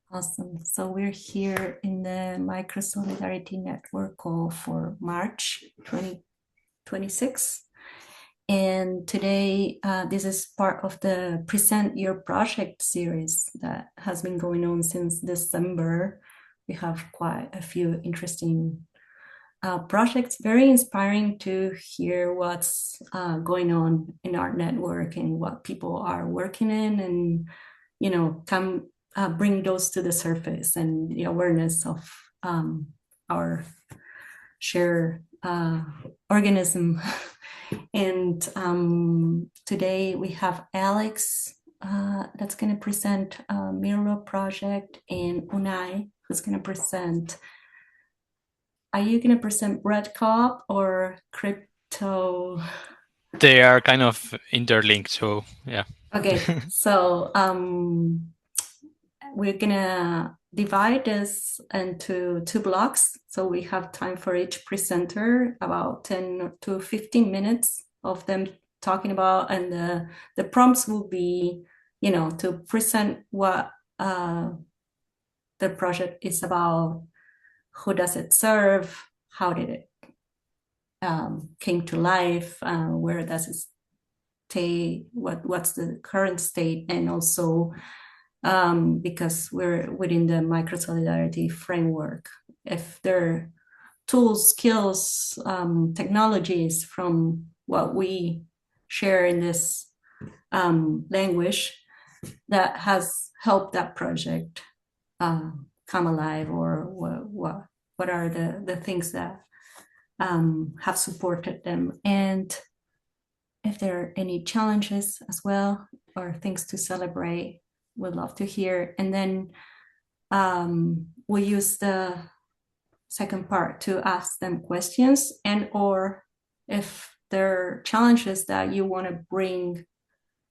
Awesome. So we're here in the Microsolidarity network call for March 2026. And today, this is part of the Present Your Project series that has been going on since December. We have quite a few interesting projects, very inspiring to hear what's going on in our network and what people are working in, and come bring those to the surface and the awareness of our shared organism. And today we have Alex that's going to present Mirlo project, and Unai who's going to present. Are you going to present Bread Coop or crypto? They are kind of interlinked, so yeah. Okay, so we're gonna divide this into two blocks. So we have time for each presenter, about 10 to 15 minutes of them talking about, and the prompts will be, to present what the project is about, who does it serve, how did it came to life, where does it stay, what's the current state, and also because we're within the Microsolidarity framework, if there are tools, skills, technologies from what we share in this language that has helped that project come alive, or what are the things that have supported them, and if there are any challenges as well or things to celebrate, we'd love to hear. And then we use the second part to ask them questions, and or if there are challenges that you want to bring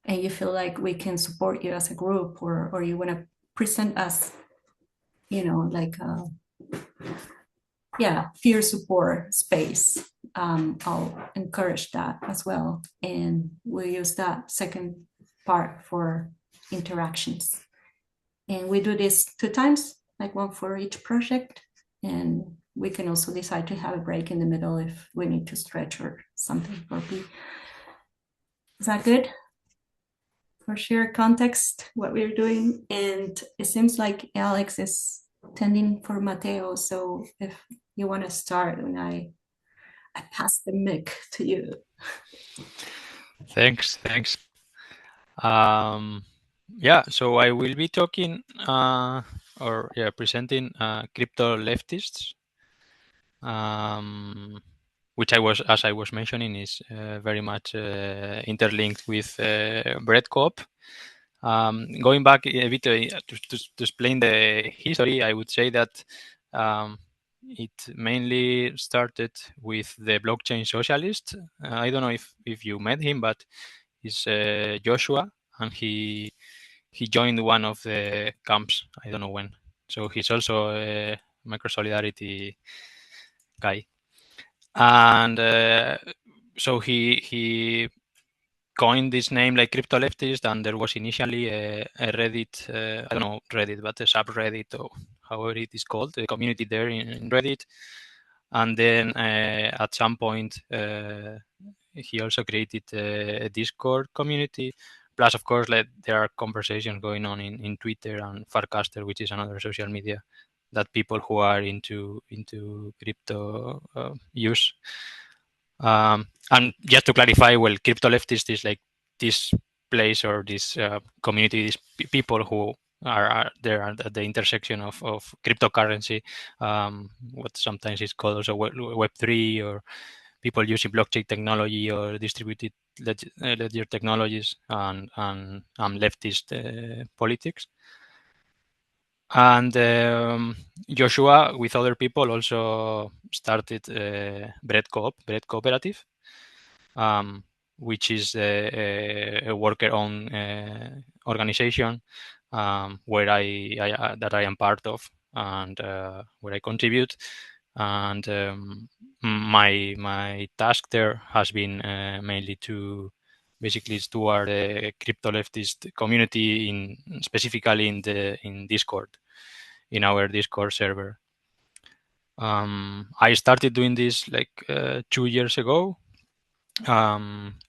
and you feel like we can support you as a group, or you want to present us, like peer support space, I'll encourage that as well. And we'll use that second part for interactions. And we do this 2 times, like one for each project. And we can also decide to have a break in the middle if we need to stretch or something, or be. Is that good? For share context, what we're doing. And it seems like Alex is tending for Mateo. So if you want to start, and I pass the mic to you. Thanks. Yeah, so I will be talking presenting crypto leftists, which as I was mentioning, is very much interlinked with Bread Coop. Going back a bit to explain the history, I would say that it mainly started with the blockchain socialist. I don't know if you met him, but he's Joshua, and he joined one of the camps. I don't know when. So he's also a Microsolidarity guy, and so he coined this name like crypto leftist, and there was initially a Reddit, I don't know Reddit, but a subreddit, or however it is called, a community there in Reddit. And then at some point, he also created a Discord community. Plus, of course, there are conversations going on in Twitter and Farcaster, which is another social media that people who are into crypto use. And just to clarify, well, crypto leftist is like this place or this community, these people who are there at the intersection of cryptocurrency, what sometimes is called also Web3, or people using blockchain technology or distributed ledger technologies, and leftist politics. And Joshua, with other people, also started Bread Cooperative, which is a worker-owned organization where that I am part of, and where I contribute. And my task there has been mainly to basically toward the crypto leftist community, specifically in Discord. in our Discord server. I started doing this like 2 years ago,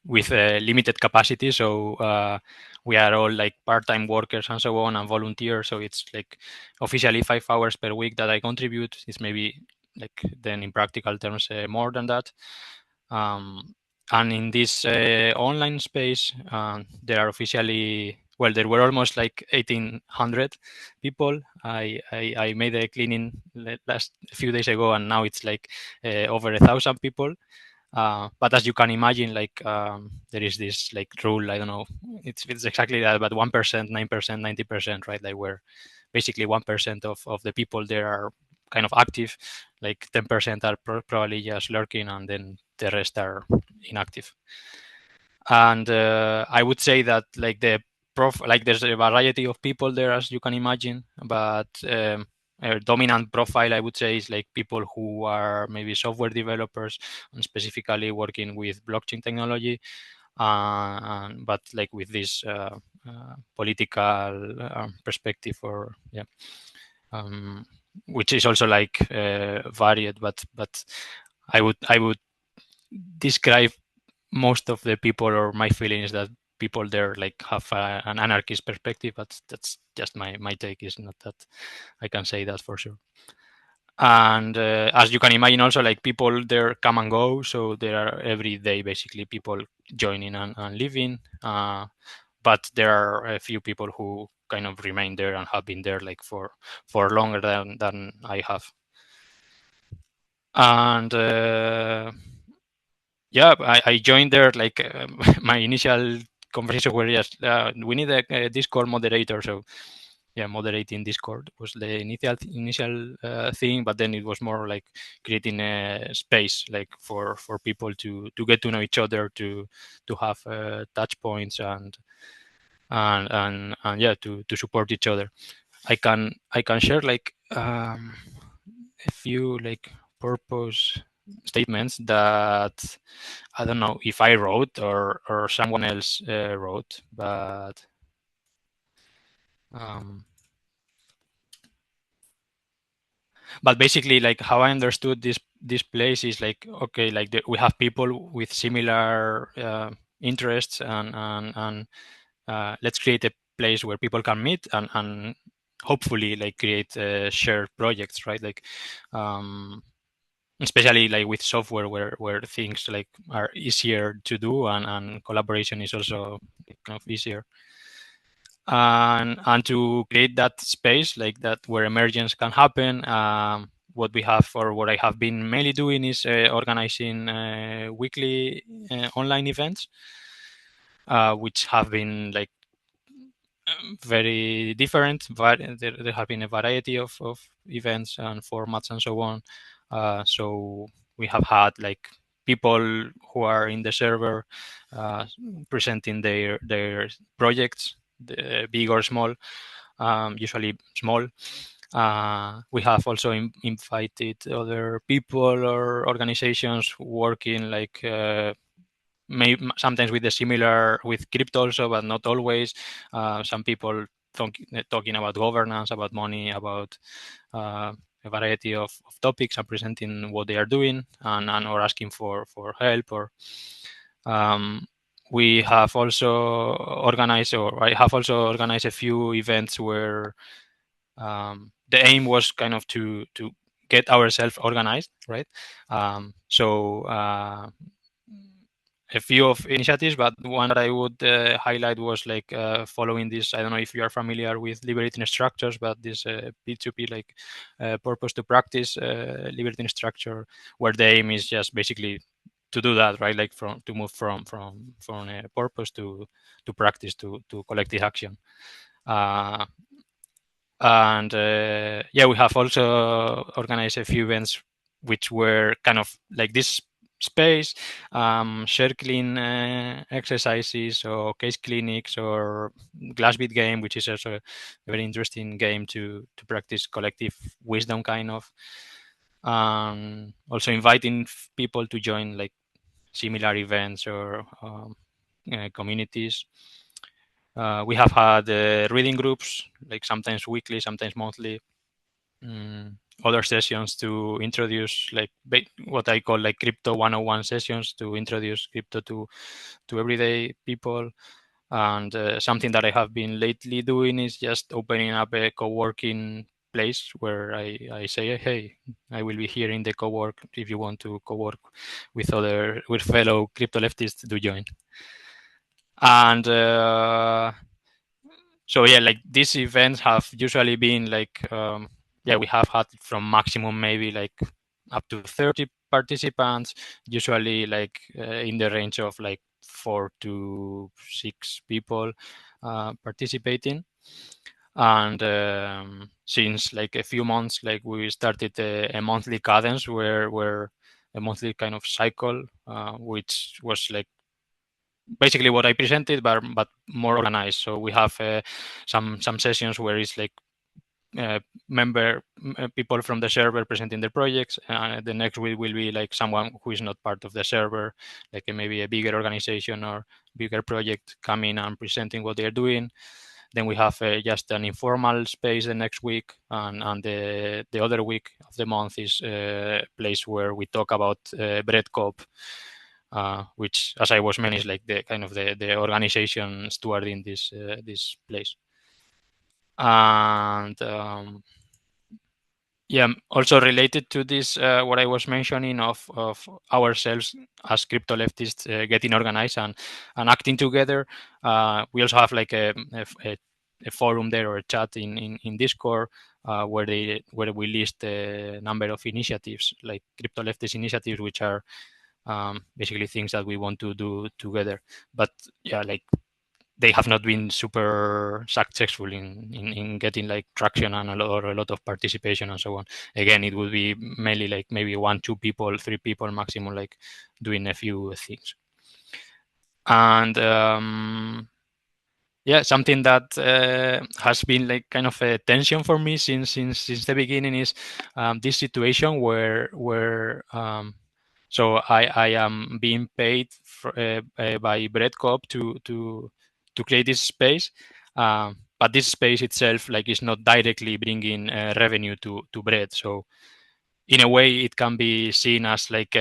with a limited capacity. So we are all like part-time workers and so on, and volunteers. So it's like officially 5 hours per week that I contribute. It's maybe like then in practical terms more than that. And in this online space, there are officially, well, there were almost like 1,800 people. I made a cleaning last few days ago, and now it's like over 1,000 people. But as you can imagine, like there is this like rule. I don't know. It's exactly that, but 1%, 9%, 90%, right? Like where basically 1% of the people there are kind of active, like 10% are probably just lurking, and then the rest are inactive. And I would say that like like there's a variety of people there, as you can imagine, but a dominant profile I would say is like people who are maybe software developers and specifically working with blockchain technology, but like with this political perspective, or yeah, um, which is also like varied, but I would describe most of the people, or my feeling is that people there like have an anarchist perspective, but that's just my take. Is not that I can say that for sure. And as you can imagine, also like people there come and go, so there are every day basically people joining and leaving. But there are a few people who kind of remain there and have been there like for longer than I have. And yeah, I joined there like my initial conversations were just we need a Discord moderator. So yeah, moderating Discord was the initial thing, but then it was more like creating a space like for people to get to know each other, to have touch points, and yeah, to support each other. I can share like a few like purpose statements that I don't know if I wrote or someone else wrote, um, but basically like how I understood this place is like, okay, like we have people with similar interests, and let's create a place where people can meet and hopefully like create shared projects, right? Like especially like with software where things like are easier to do, and collaboration is also kind of easier, and to create that space like that where emergence can happen. What we have, or what I have been mainly doing, is organizing weekly online events, which have been like very different. There have been a variety of events and formats and so on. So we have had like people who are in the server uh, presenting their projects, big or small, usually small. We have also invited other people or organizations working like maybe sometimes with the similar with crypto also, but not always. Some people talking about governance, about money, about a variety of topics, and presenting what they are doing, and or asking for help. Or um, we have also organized, or I have also organized a few events where the aim was kind of to get ourselves organized, right? So a few of initiatives, but one that I would highlight was like following this. I don't know if you are familiar with liberating structures, but this P2P like purpose to practice liberating structure, where the aim is just basically to do that, right? Like to move from a purpose to practice, to collective action. Uh, and yeah, we have also organized a few events which were kind of like this space, circling exercises or case clinics or glassbead game, which is also a very interesting game to practice collective wisdom kind of. Also inviting people to join like similar events or communities. We have had reading groups, like sometimes weekly, sometimes monthly, other sessions to introduce like what I call like crypto 101 sessions to introduce crypto to everyday people. And something that I have been lately doing is just opening up a co-working place where I say, hey, I will be here in the co-work. If you want to co-work with fellow crypto leftists, do join. And so yeah, like these events have usually been like yeah, we have had from maximum maybe like up to 30 participants, usually like in the range of like 4 to 6 people participating. And since like a few months, like we started a monthly cadence where a monthly kind of cycle, which was like basically what I presented, but more organized. So we have some sessions where it's like member people from the server presenting their projects. The next week will be like someone who is not part of the server, like maybe a bigger organization or bigger project coming and presenting what they're doing. Then we have just an informal space the next week, and the other week of the month is a place where we talk about Bread Coop, which, as I was mentioning, is like the kind of the organization stewarding this place. And yeah, also related to this, what I was mentioning of ourselves as crypto leftists getting organized and acting together. We also have like a forum there or a chat in Discord where we list a number of initiatives, like crypto leftist initiatives, which are basically things that we want to do together. But yeah, like they have not been super successful in getting like traction and a lot of participation and so on. Again, it would be mainly like maybe 1, 2 people, 3 people maximum, like doing a few things. And yeah, something that has been like kind of a tension for me since the beginning is this situation where so I am being paid by Bread Coop to create this space, but this space itself like is not directly bringing revenue to Bread. So in a way, it can be seen as like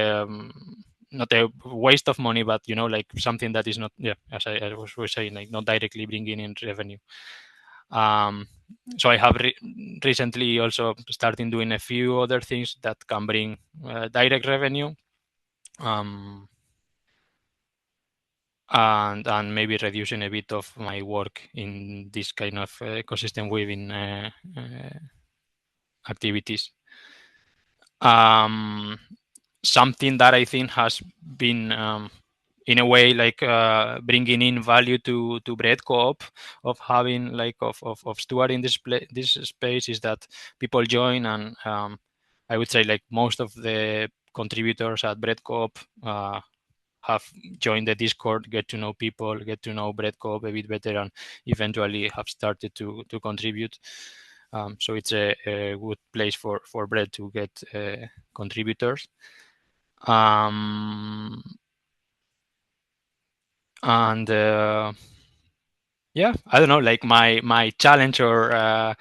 not a waste of money, but like something that is not, yeah, as I was saying, like not directly bringing in revenue. Um, so I have recently also started doing a few other things that can bring direct revenue. And maybe reducing a bit of my work in this kind of ecosystem weaving activities. Um, Something that I think has been in a way like bringing in value to Bread Coop of having like of stewarding this space is that people join, and I would say like most of the contributors at Bread Coop have joined the Discord, get to know people, get to know Bread Coop a bit better, and eventually have started to contribute. So it's a good place for Bread to get contributors. And yeah, I don't know, like my challenge or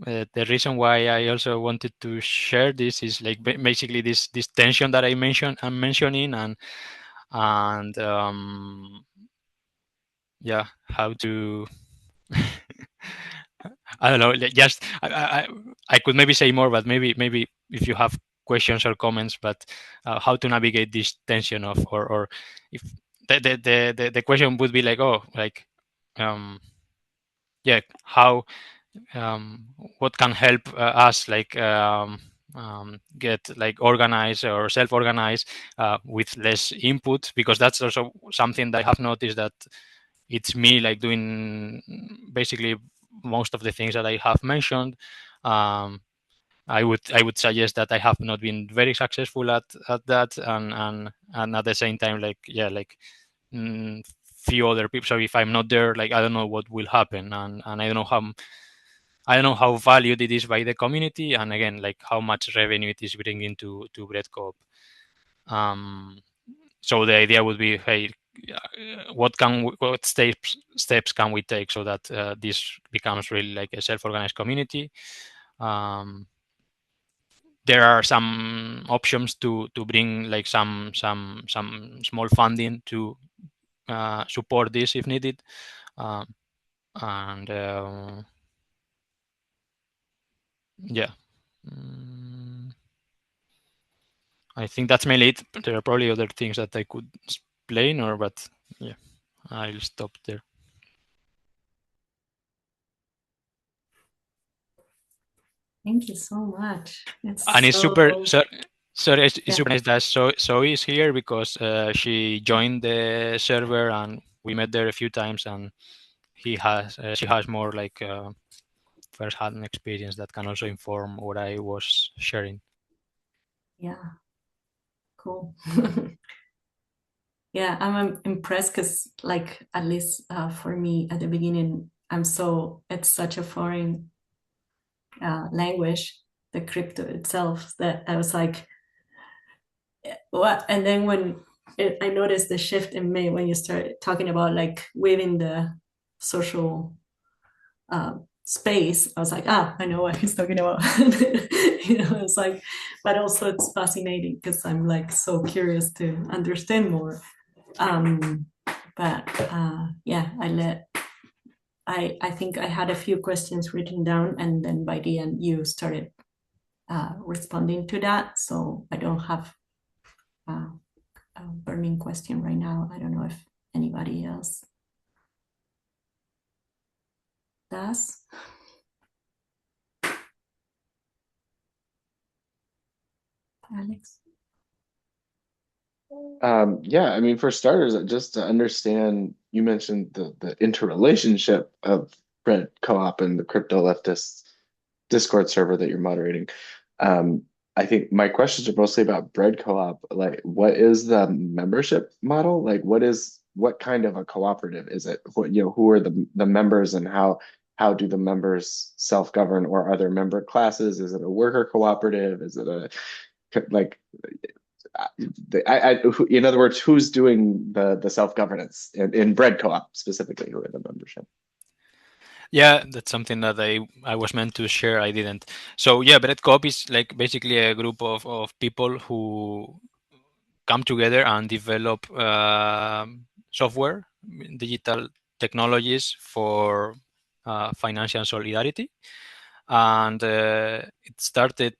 the reason why I also wanted to share this is like basically this tension that I'm mentioning, and yeah, how to I don't know, just I could maybe say more, but maybe if you have questions or comments, but how to navigate this tension of or if the question would be like, oh, like um yeah, how what can help us like get like organized or self-organized with less input, because that's also something that I have noticed, that it's me like doing basically most of the things that I have mentioned. Um, I would suggest that I have not been very successful at that, and at the same time, like yeah, like few other people. So if I'm not there, like I don't know what will happen, and I don't know how valued it is by the community, and again, like how much revenue it is bringing to Bread Coop. Um, so the idea would be, hey, what steps can we take so that this becomes really like a self-organized community? Um, there are some options to bring like some small funding to support this if needed. And yeah, I think that's mainly it. There are probably other things that I could explain, but yeah, I'll stop there. Thank you so much. And It's it's super. so, Sorry, it's yeah, super nice that Zoe is here because she joined the server and we met there a few times, and she has more like first-hand experience that can also inform what I was sharing. yeah, cool. Yeah, I'm impressed because, like, at least for me at the beginning, it's such a foreign language, the crypto itself, that I was like, what? And then I noticed the shift in me when you started talking about like within the social space, I was like, I know what he's talking about. It's like, but also it's fascinating because I'm like so curious to understand more. Um, but yeah, I think I had a few questions written down, and then by the end you started responding to that. So I don't have uh, a burning question right now. I don't know if anybody else does. Alex? Yeah, I mean, for starters, just to understand, you mentioned the interrelationship of Bread Co-op and the crypto leftists Discord server that you're moderating. Um, I think my questions are mostly about Bread Co-op. Like, what is the membership model? Like, what kind of a cooperative is it? Who are the members, and how do the members self-govern, or are there member classes? Is it a worker cooperative? Is it a like in other words, who's doing the self-governance in Bread Co-op specifically? Who are the membership? Yeah, that's something that I was meant to share. I didn't. So yeah, Bread Coop is like basically a group of people who come together and develop software, digital technologies for financial solidarity. And it started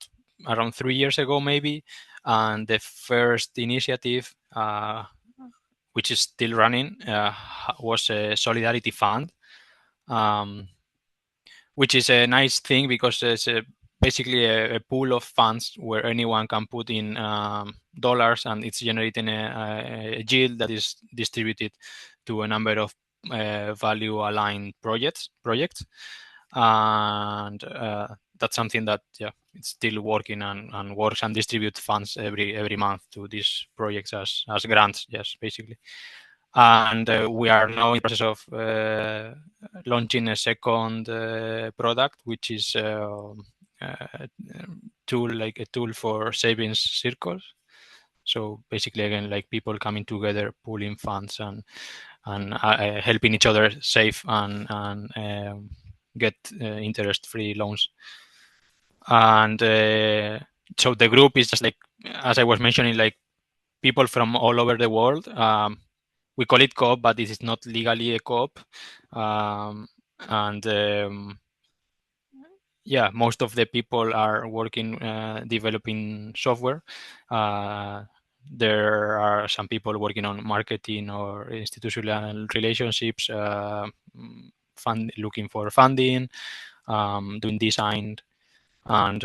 around 3 years ago, maybe. And the first initiative, which is still running, was a solidarity fund. Um, which is a nice thing because it's basically a pool of funds where anyone can put in dollars, and it's generating a yield that is distributed to a number of value aligned projects. And that's something that it's still working and works and distributes funds every month to these projects as grants, yes, basically. And we are now in the process of launching a second product, which is a a tool for savings circles. So basically, again, like people coming together, pooling funds and helping each other save and get interest-free loans. And so the group is just like, as I was mentioning, like people from all over the world. We call it co-op, but this is not legally a co-op. And yeah, most of the people are working developing software. Uh, there are some people working on marketing or institutional relationships, looking for funding, doing design, and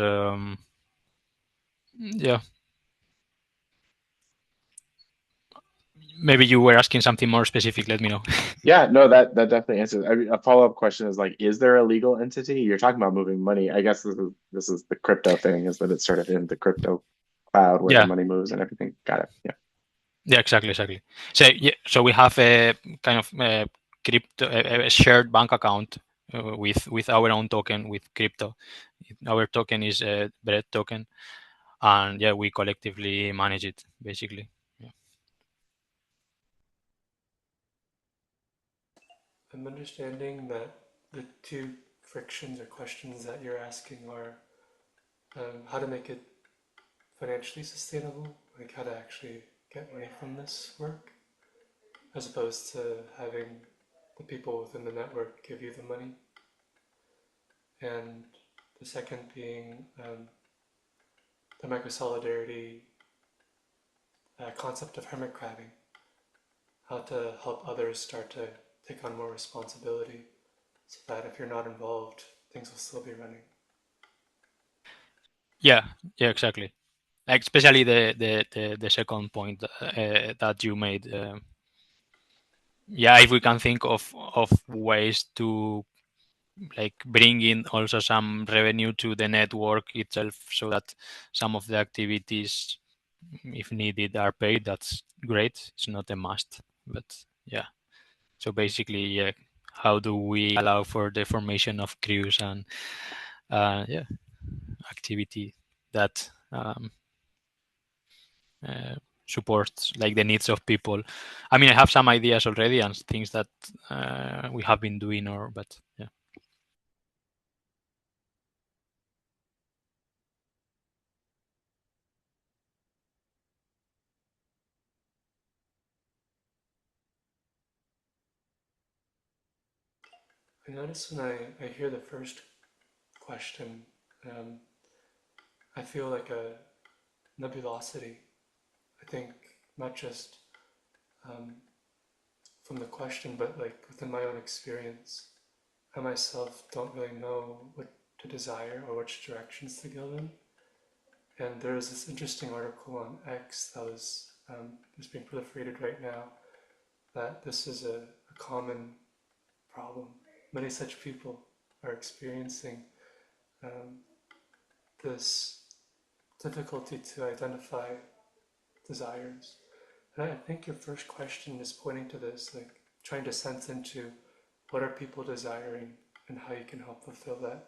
yeah. Maybe you were asking something more specific. Let me know. Yeah, no, that definitely answers. I mean, a follow-up question is like, is there a legal entity? You're talking about moving money. I guess this is the crypto thing, is that it's sort of in the crypto cloud where the Yeah. money moves and everything. Got it. Yeah. Yeah, exactly. So yeah, so we have a kind of crypto, a shared bank account with our own token with crypto. Our token is a Bread token, and yeah, we collectively manage it basically. Yeah. I'm understanding that the two frictions or questions that you're asking are how to make it financially sustainable, like how to actually get money from this work, as opposed to having the people within the network give you the money. And the second being the Microsolidarity concept of hermit crabbing, how to help others start to take on more responsibility so that if you're not involved, things will still be running. Yeah, exactly. Like especially the second point that you made. Yeah, if we can think of ways to like bring in also some revenue to the network itself, so that some of the activities, if needed, are paid, that's great. It's not a must, but yeah. So basically, yeah, how do we allow for the formation of crews and activity that supports like the needs of people. I mean, I have some ideas already and things that we have been doing, but yeah. I notice when I hear the first question, I feel like a nebulosity. I think not just from the question, but like within my own experience, I myself don't really know what to desire or which directions to go in. And there is this interesting article on X that was just being proliferated right now, that this is a common problem. Many such people are experiencing this difficulty to identify desires. And I think your first question is pointing to this, like trying to sense into what are people desiring and how you can help fulfill that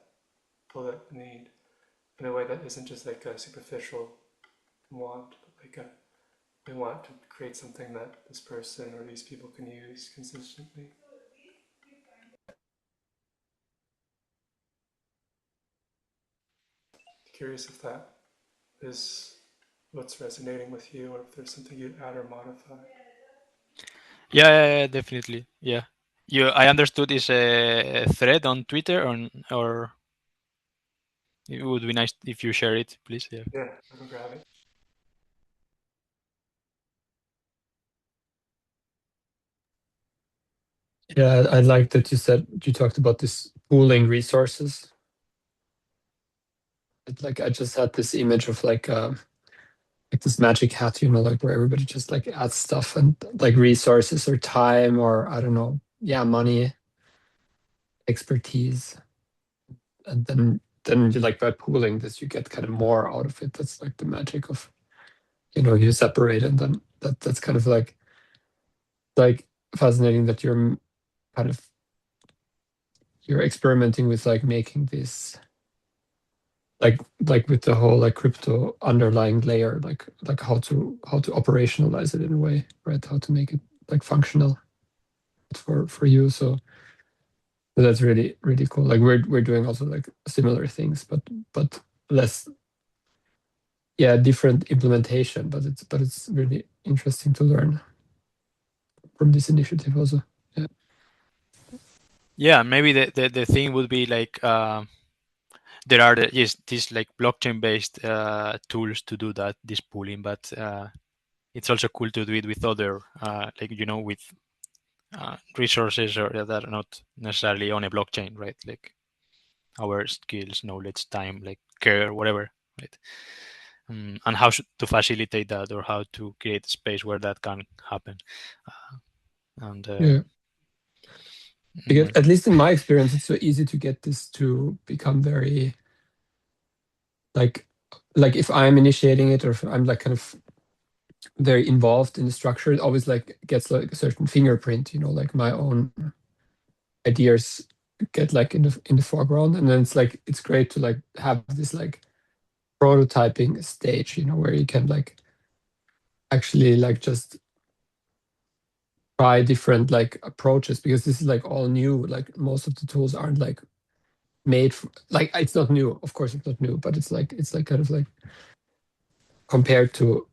need in a way that isn't just like a superficial want, but like we want to create something that this person or these people can use consistently. Curious if that is what's resonating with you, or if there's something you'd add or modify. Yeah, definitely. Yeah. I understood is a thread on Twitter or it would be nice if you share it, please. Yeah. Yeah, I'll go grab it. Yeah, I like that you talked about this pooling resources. Like I just had this image of like this magic hat, like where everybody just like adds stuff and like resources or time or I don't know, yeah, money, expertise, and then you like by pooling this, you get kind of more out of it. That's like the magic of you separate and then that's kind of like fascinating that kind of you're experimenting with like making this like with the whole like crypto underlying layer, like how to operationalize it in a way, right? How to make it like functional for you. So that's really really cool. Like we're doing also like similar things, but less, yeah, different implementation. But it's really interesting to learn from this initiative also. Yeah. Yeah, maybe the thing would be like there are these like blockchain based tools to do this pooling, but it's also cool to do it with other like with resources or that are not necessarily on a blockchain, right? Like our skills, knowledge, time, like care, whatever, right? And how to facilitate that, or how to create a space where that can happen. And Yeah. Because well, at least in my experience, it's so easy to get this to become very like if I'm initiating it or if I'm like kind of very involved in the structure, it always like gets like a certain fingerprint, like my own ideas get like in the foreground, and then it's great to like have this like prototyping stage, where you can like actually like just try different like approaches, because this is like all new. Like most of the tools aren't like made for, like it's not new, of course it's not new, but it's like kind of like compared to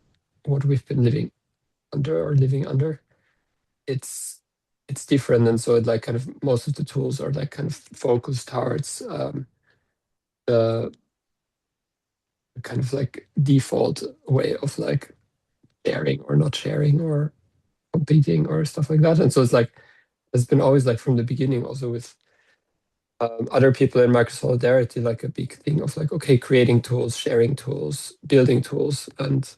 what we've been living under, it's different. And so it like kind of most of the tools are like kind of focused towards the kind of like default way of like sharing or not sharing or competing or stuff like that. And so it's like it's been always like from the beginning also with other people in Microsolidarity, like a big thing of like, okay, creating tools, sharing tools, building tools, and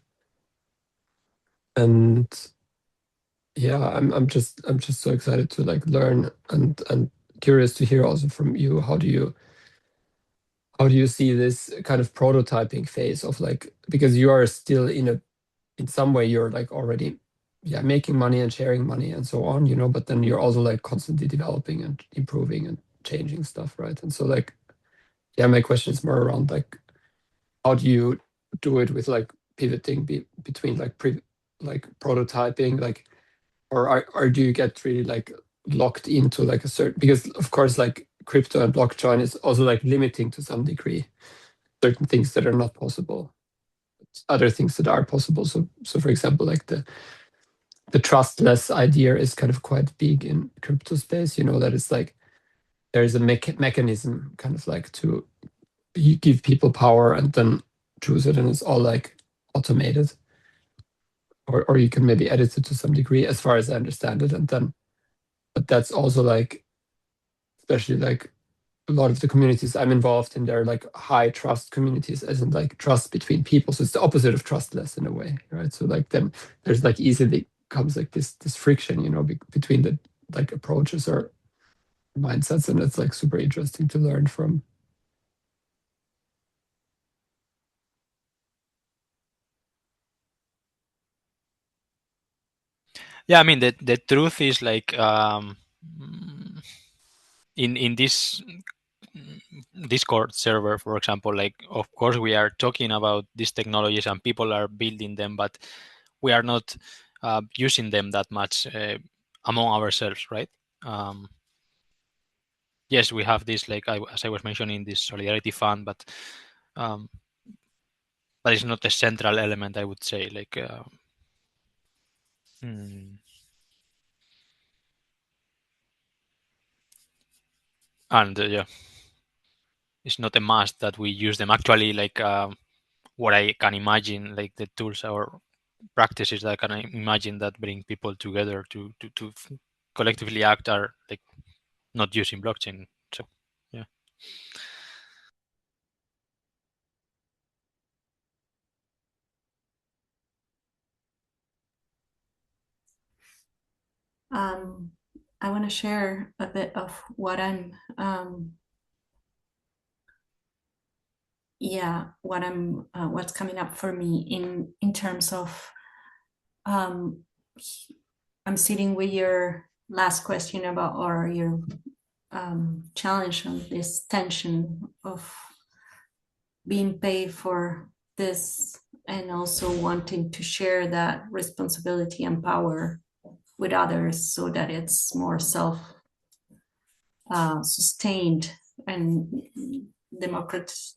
yeah, I'm just so excited to like learn and curious to hear also from you. How do you see this kind of prototyping phase of like, because you are still in some way you're like already making money and sharing money and so on, but then you're also like constantly developing and improving and changing stuff, right? And so like my question is more around like how do you do it with like pivoting between like prototyping, like or do you get really like locked into like a certain, because of course like crypto and blockchain is also like limiting to some degree certain things that are not possible, other things that are possible. So for example, like the trustless idea is kind of quite big in crypto space, that it's like there is a mechanism kind of like to you give people power and then choose it, and it's all like automated, or you can maybe edit it to some degree as far as I understand it. And then but that's also like, especially like a lot of the communities I'm involved in, they're like high trust communities, as in like trust between people. So it's the opposite of trustless in a way, right? So like then there's like easily comes like this friction, between the like approaches or mindsets, and it's like super interesting to learn from. Yeah, I mean the truth is like in this Discord server, for example, like of course we are talking about these technologies and people are building them, but we are not using them that much among ourselves, right? Yes, we have this, like as I was mentioning, this solidarity fund, but it's not a central element, I would say. Like, and yeah, it's not a must that we use them. Actually, like what I can imagine, like the tools or practices that I can imagine that bring people together to collectively act are like not using blockchain. So yeah. I want to share a bit of what I'm what's coming up for me in terms of I'm sitting with your last question about, or your challenge on this tension of being paid for this and also wanting to share that responsibility and power with others so that it's more self sustained and democratize,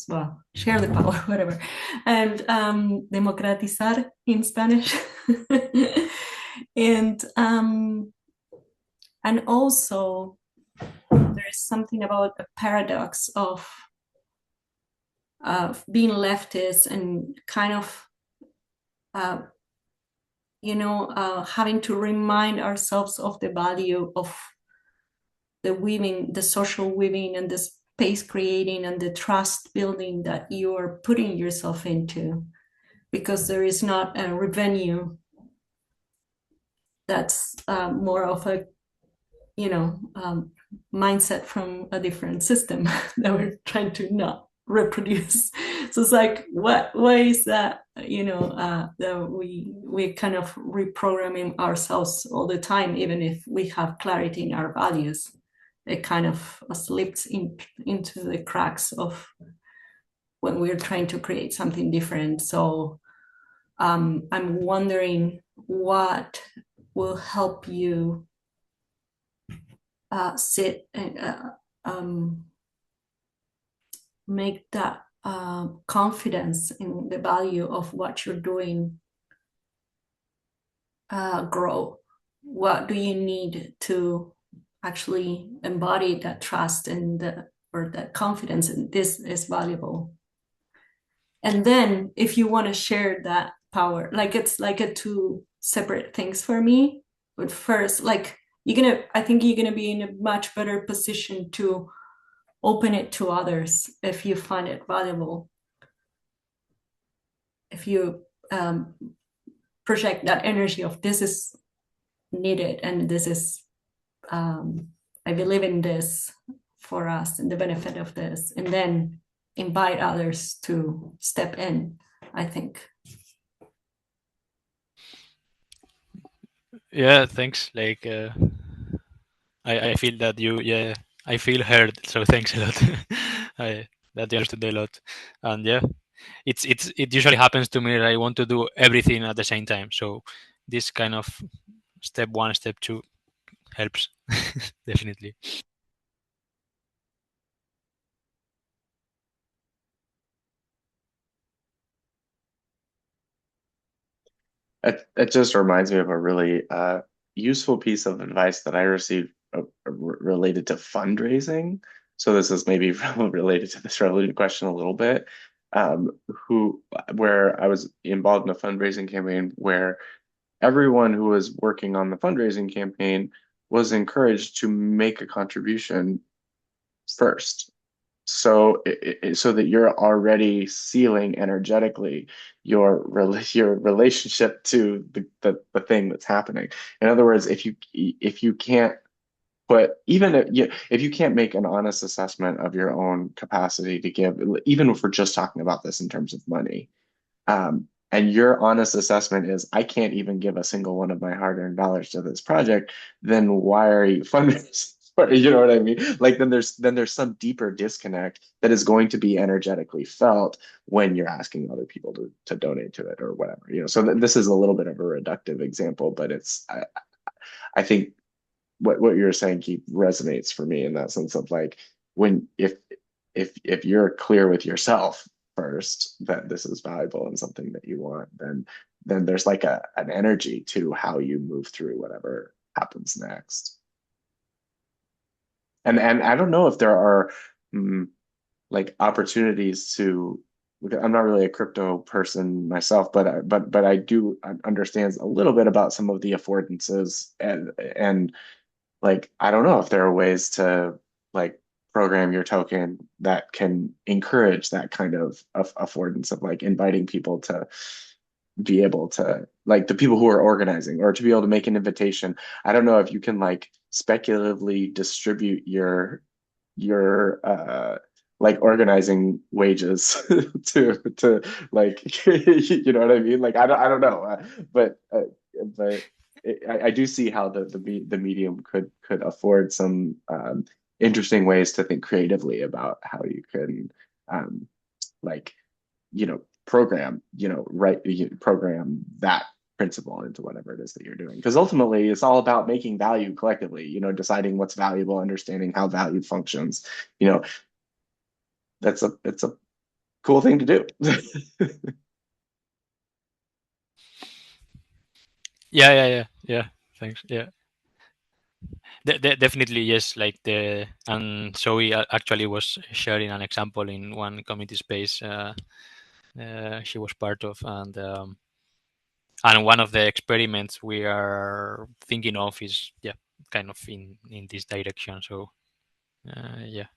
well, share the power, whatever, and democratizar in Spanish. And also there is something about a paradox of being leftist and kind of having to remind ourselves of the value of the weaving, the social weaving, and the space creating and the trust building that you are putting yourself into, because there is not a revenue that's more of a mindset from a different system that we're trying to not reproduce. So it's like, what is that, that we kind of reprogramming ourselves all the time, even if we have clarity in our values, it kind of slips into the cracks of when we're trying to create something different. So I'm wondering what will help you sit and make that confidence in the value of what you're doing grow? What do you need to actually embody that trust and or that confidence in this is valuable? And then if you want to share that power, like it's like a two separate things for me. But first, like I think you're gonna be in a much better position to open it to others if you find it valuable. If you project that energy of this is needed and this is I believe in this for us and the benefit of this, and then invite others to step in, I think. Yeah, thanks. Like I feel that I feel heard. So thanks a lot. That you understood a lot, and yeah, it usually happens to me that I want to do everything at the same time. So this kind of step one, step two helps definitely. It just reminds me of a really useful piece of advice that I received related to fundraising. So this is maybe related to this Revolut question a little bit. Um, where I was involved in a fundraising campaign where everyone who was working on the fundraising campaign was encouraged to make a contribution first. So that you're already sealing energetically your relationship to the thing that's happening. In other words, if you can't put even if you can't make an honest assessment of your own capacity to give, even if we're just talking about this in terms of money, and your honest assessment is, I can't even give a single one of my hard-earned dollars to this project, then why are you fundraising? You know what I mean? Like then there's some deeper disconnect that is going to be energetically felt when you're asking other people to donate to it or whatever. So this is a little bit of a reductive example, but I think what you're saying, Keith, resonates for me in that sense of like when if you're clear with yourself first that this is valuable and something that you want, then there's like an energy to how you move through whatever happens next. And I don't know if there are like opportunities to. I'm not really a crypto person myself, but I do understand a little bit about some of the affordances and like I don't know if there are ways to like program your token that can encourage that kind of affordance of like inviting people to be able to like the people who are organizing or to be able to make an invitation. I don't know if you can like speculatively distribute your like organizing wages to like you know what I mean? Like I don't know, but I do see how the medium could afford some interesting ways to think creatively about how you can like program program that principle into whatever it is that you're doing, because ultimately it's all about making value collectively, deciding what's valuable, understanding how value functions. It's a cool thing to do. Yeah, thanks. Yeah, definitely yes. Like and Zoe actually was sharing an example in one community space she was part of, and one of the experiments we are thinking of is kind of in this direction. So yeah.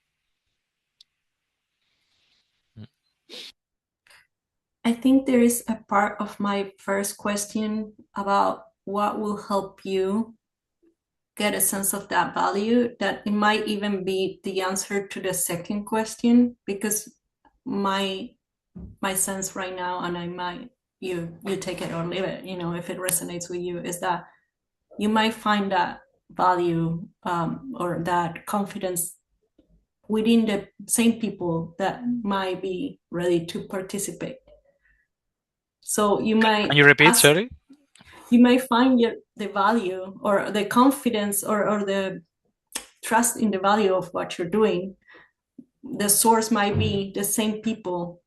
I think there is a part of my first question about what will help you get a sense of that value that it might even be the answer to the second question, because my sense right now, and I might you take it or leave it, if it resonates with you, is that you might find that value or that confidence within the same people that might be ready to participate. So you might. Can you repeat? Sorry. You might find the value or the confidence or the trust in the value of what you're doing the source might be the same people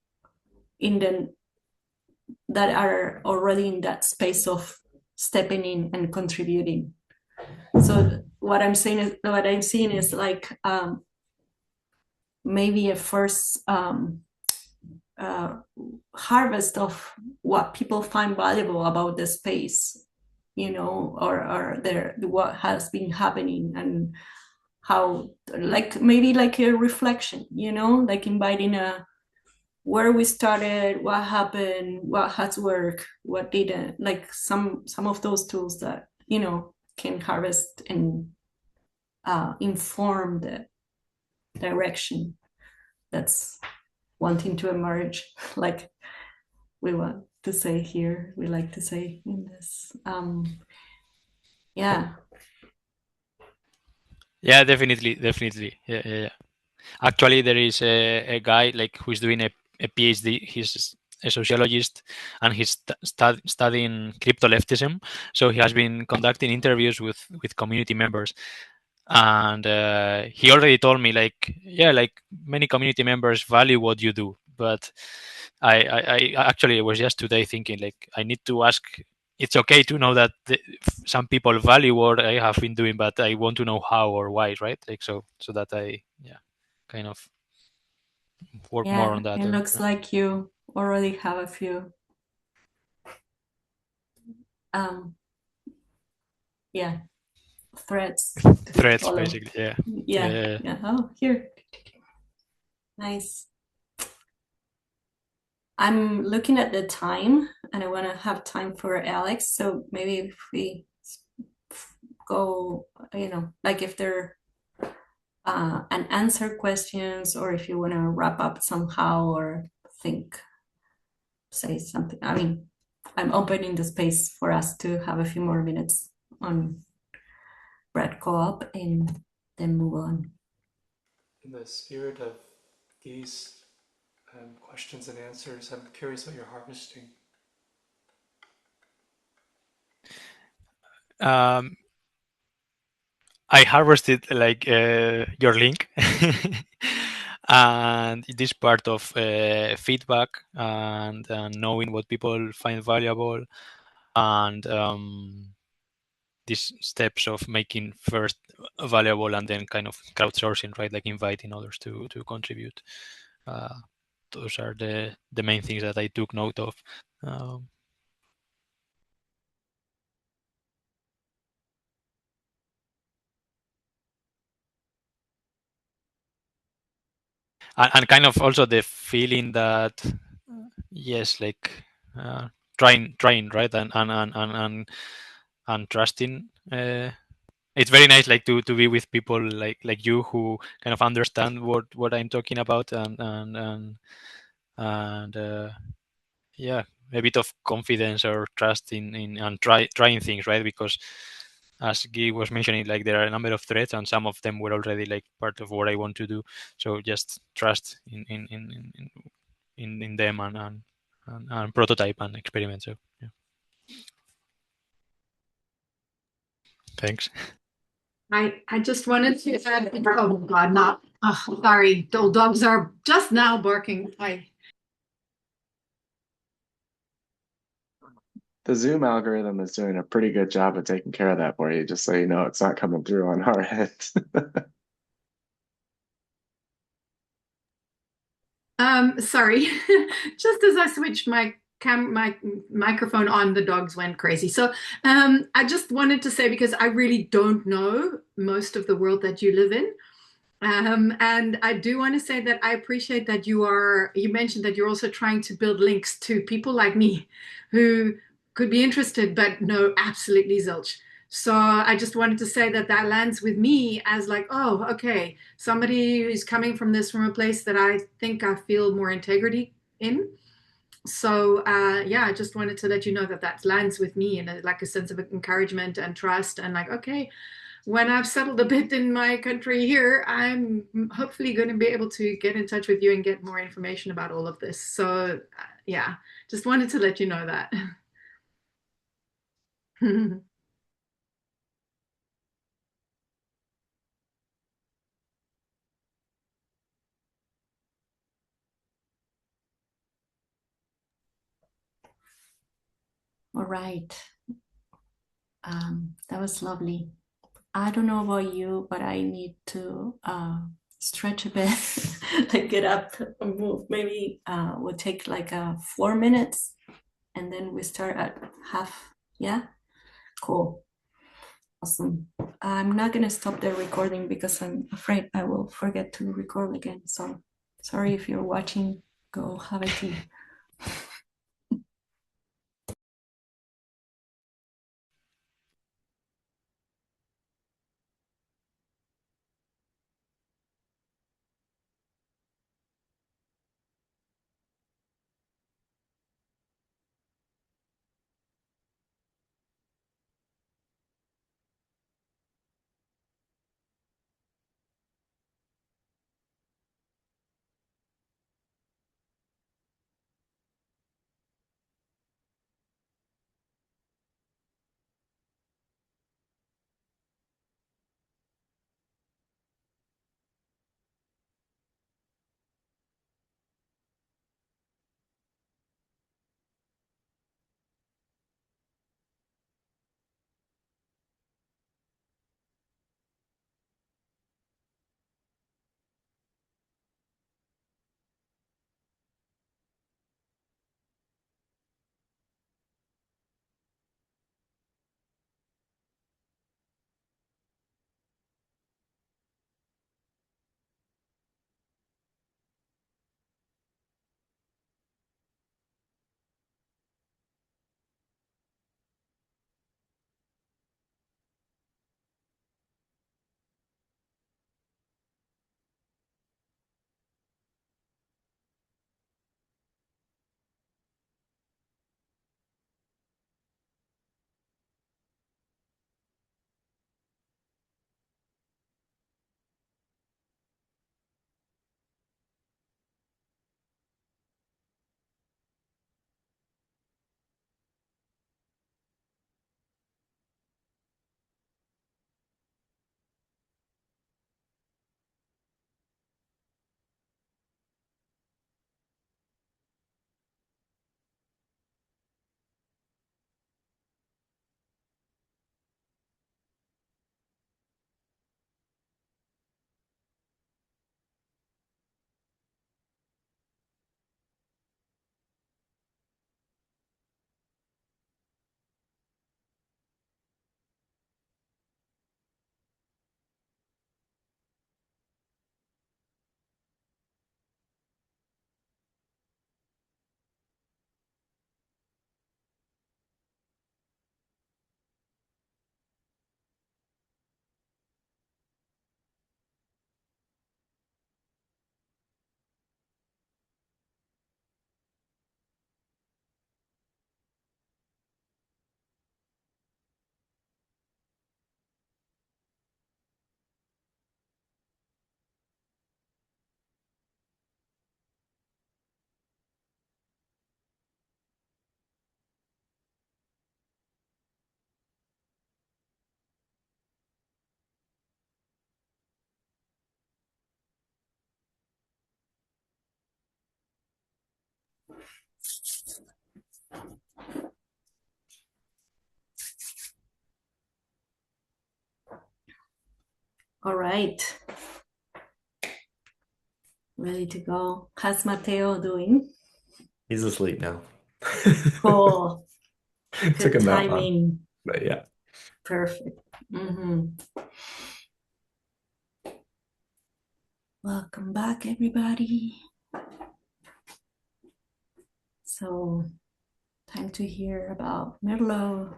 that are already in that space of stepping in and contributing. So what I'm seeing is like maybe a first harvest of what people find valuable about the space, or what has been happening, and how, like, maybe like a reflection, like inviting where we started, what happened, what has worked, what didn't, like some of those tools that can harvest and inform the direction that's wanting to emerge, like we want to say here, we like to say in this. Yeah. Yeah, definitely. Yeah. Actually, there is a guy like who is doing a PhD. He's a sociologist, and he's studying crypto leftism. So he has been conducting interviews with community members, and he already told me like, yeah, like many community members value what you do, but I actually was just today thinking like I need to ask. It's okay to know that some people value what I have been doing, but I want to know how or why, right? Like so that I kind of work more on that. It looks like you already have a few threads threads, basically. Yeah. Oh, here. Nice. I'm looking at the time, and I want to have time for Alex. So maybe if we go, like if there and answer questions, or if you want to wrap up somehow or say something. I mean, I'm opening the space for us to have a few more minutes on Bread Co-op and then move on. In the spirit of these questions and answers, I'm curious what you're harvesting. I harvested like your link, and this part of feedback and knowing what people find valuable, and these steps of making first valuable and then kind of crowdsourcing, right? Like inviting others to contribute. Those are the main things that I took note of. And kind of also the feeling that yes, like trying, right, and trusting. It's very nice, like to be with people like you who kind of understand what I'm talking about, and yeah, a bit of confidence or trust in and trying things, right? Because as Guy was mentioning, like there are a number of threads, and some of them were already like part of what I want to do. So just trust in them and prototype and experiment. So yeah. Thanks. I just wanted to add. Oh God, not. Oh, sorry, the dogs are just now barking. The Zoom algorithm is doing a pretty good job of taking care of that for you, just so you know it's not coming through on our end. Sorry. Just as I switched my microphone on, the dogs went crazy. So I just wanted to say, because I really don't know most of the world that you live in. And I do want to say that I appreciate that you mentioned that you're also trying to build links to people like me who could be interested but know absolutely zilch. So I just wanted to say that lands with me as like, oh, okay, somebody who's coming from a place that I think I feel more integrity in. So yeah, I just wanted to let you know that lands with me, and like a sense of encouragement and trust, and like, okay, when I've settled a bit in my country here, I'm hopefully going to be able to get in touch with you and get more information about all of this. So yeah, just wanted to let you know that. All right. That was lovely. I don't know about you, but I need to stretch a bit, like get up and move. Maybe we'll take like 4 minutes and then we start at half. Yeah, cool. Awesome. I'm not going to stop the recording because I'm afraid I will forget to record again. So sorry if you're watching, go have a tea. All right. Ready to go. How's Mateo doing? He's asleep now. Cool. Took Good him that long, timing. but yeah. Perfect. Welcome back, everybody. So, time to hear about Mirlo.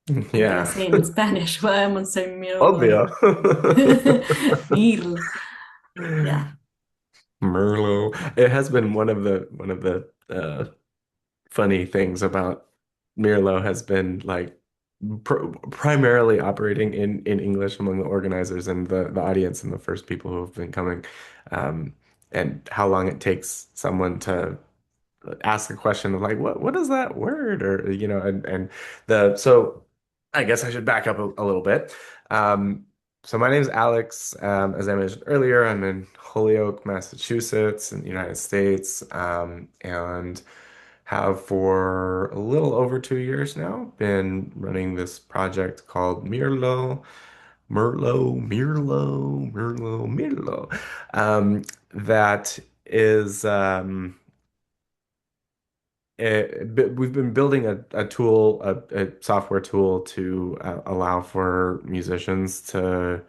I'm gonna say it in Spanish, but I'm gonna say Mirlo. Obvio. Mirlo. Yeah. Mirlo. It has been one of the funny things about Mirlo has been like primarily operating in English among the organizers and the audience and the first people who have been coming, and how long it takes someone to ask a question of like what is that word, or and the so I guess I should back up a little bit. So my name is Alex. As I mentioned earlier, I'm in Holyoke, Massachusetts, in the United States, and have for a little over 2 years now been running this project called Mirlo, that is we've been building a tool, a software tool to allow for musicians to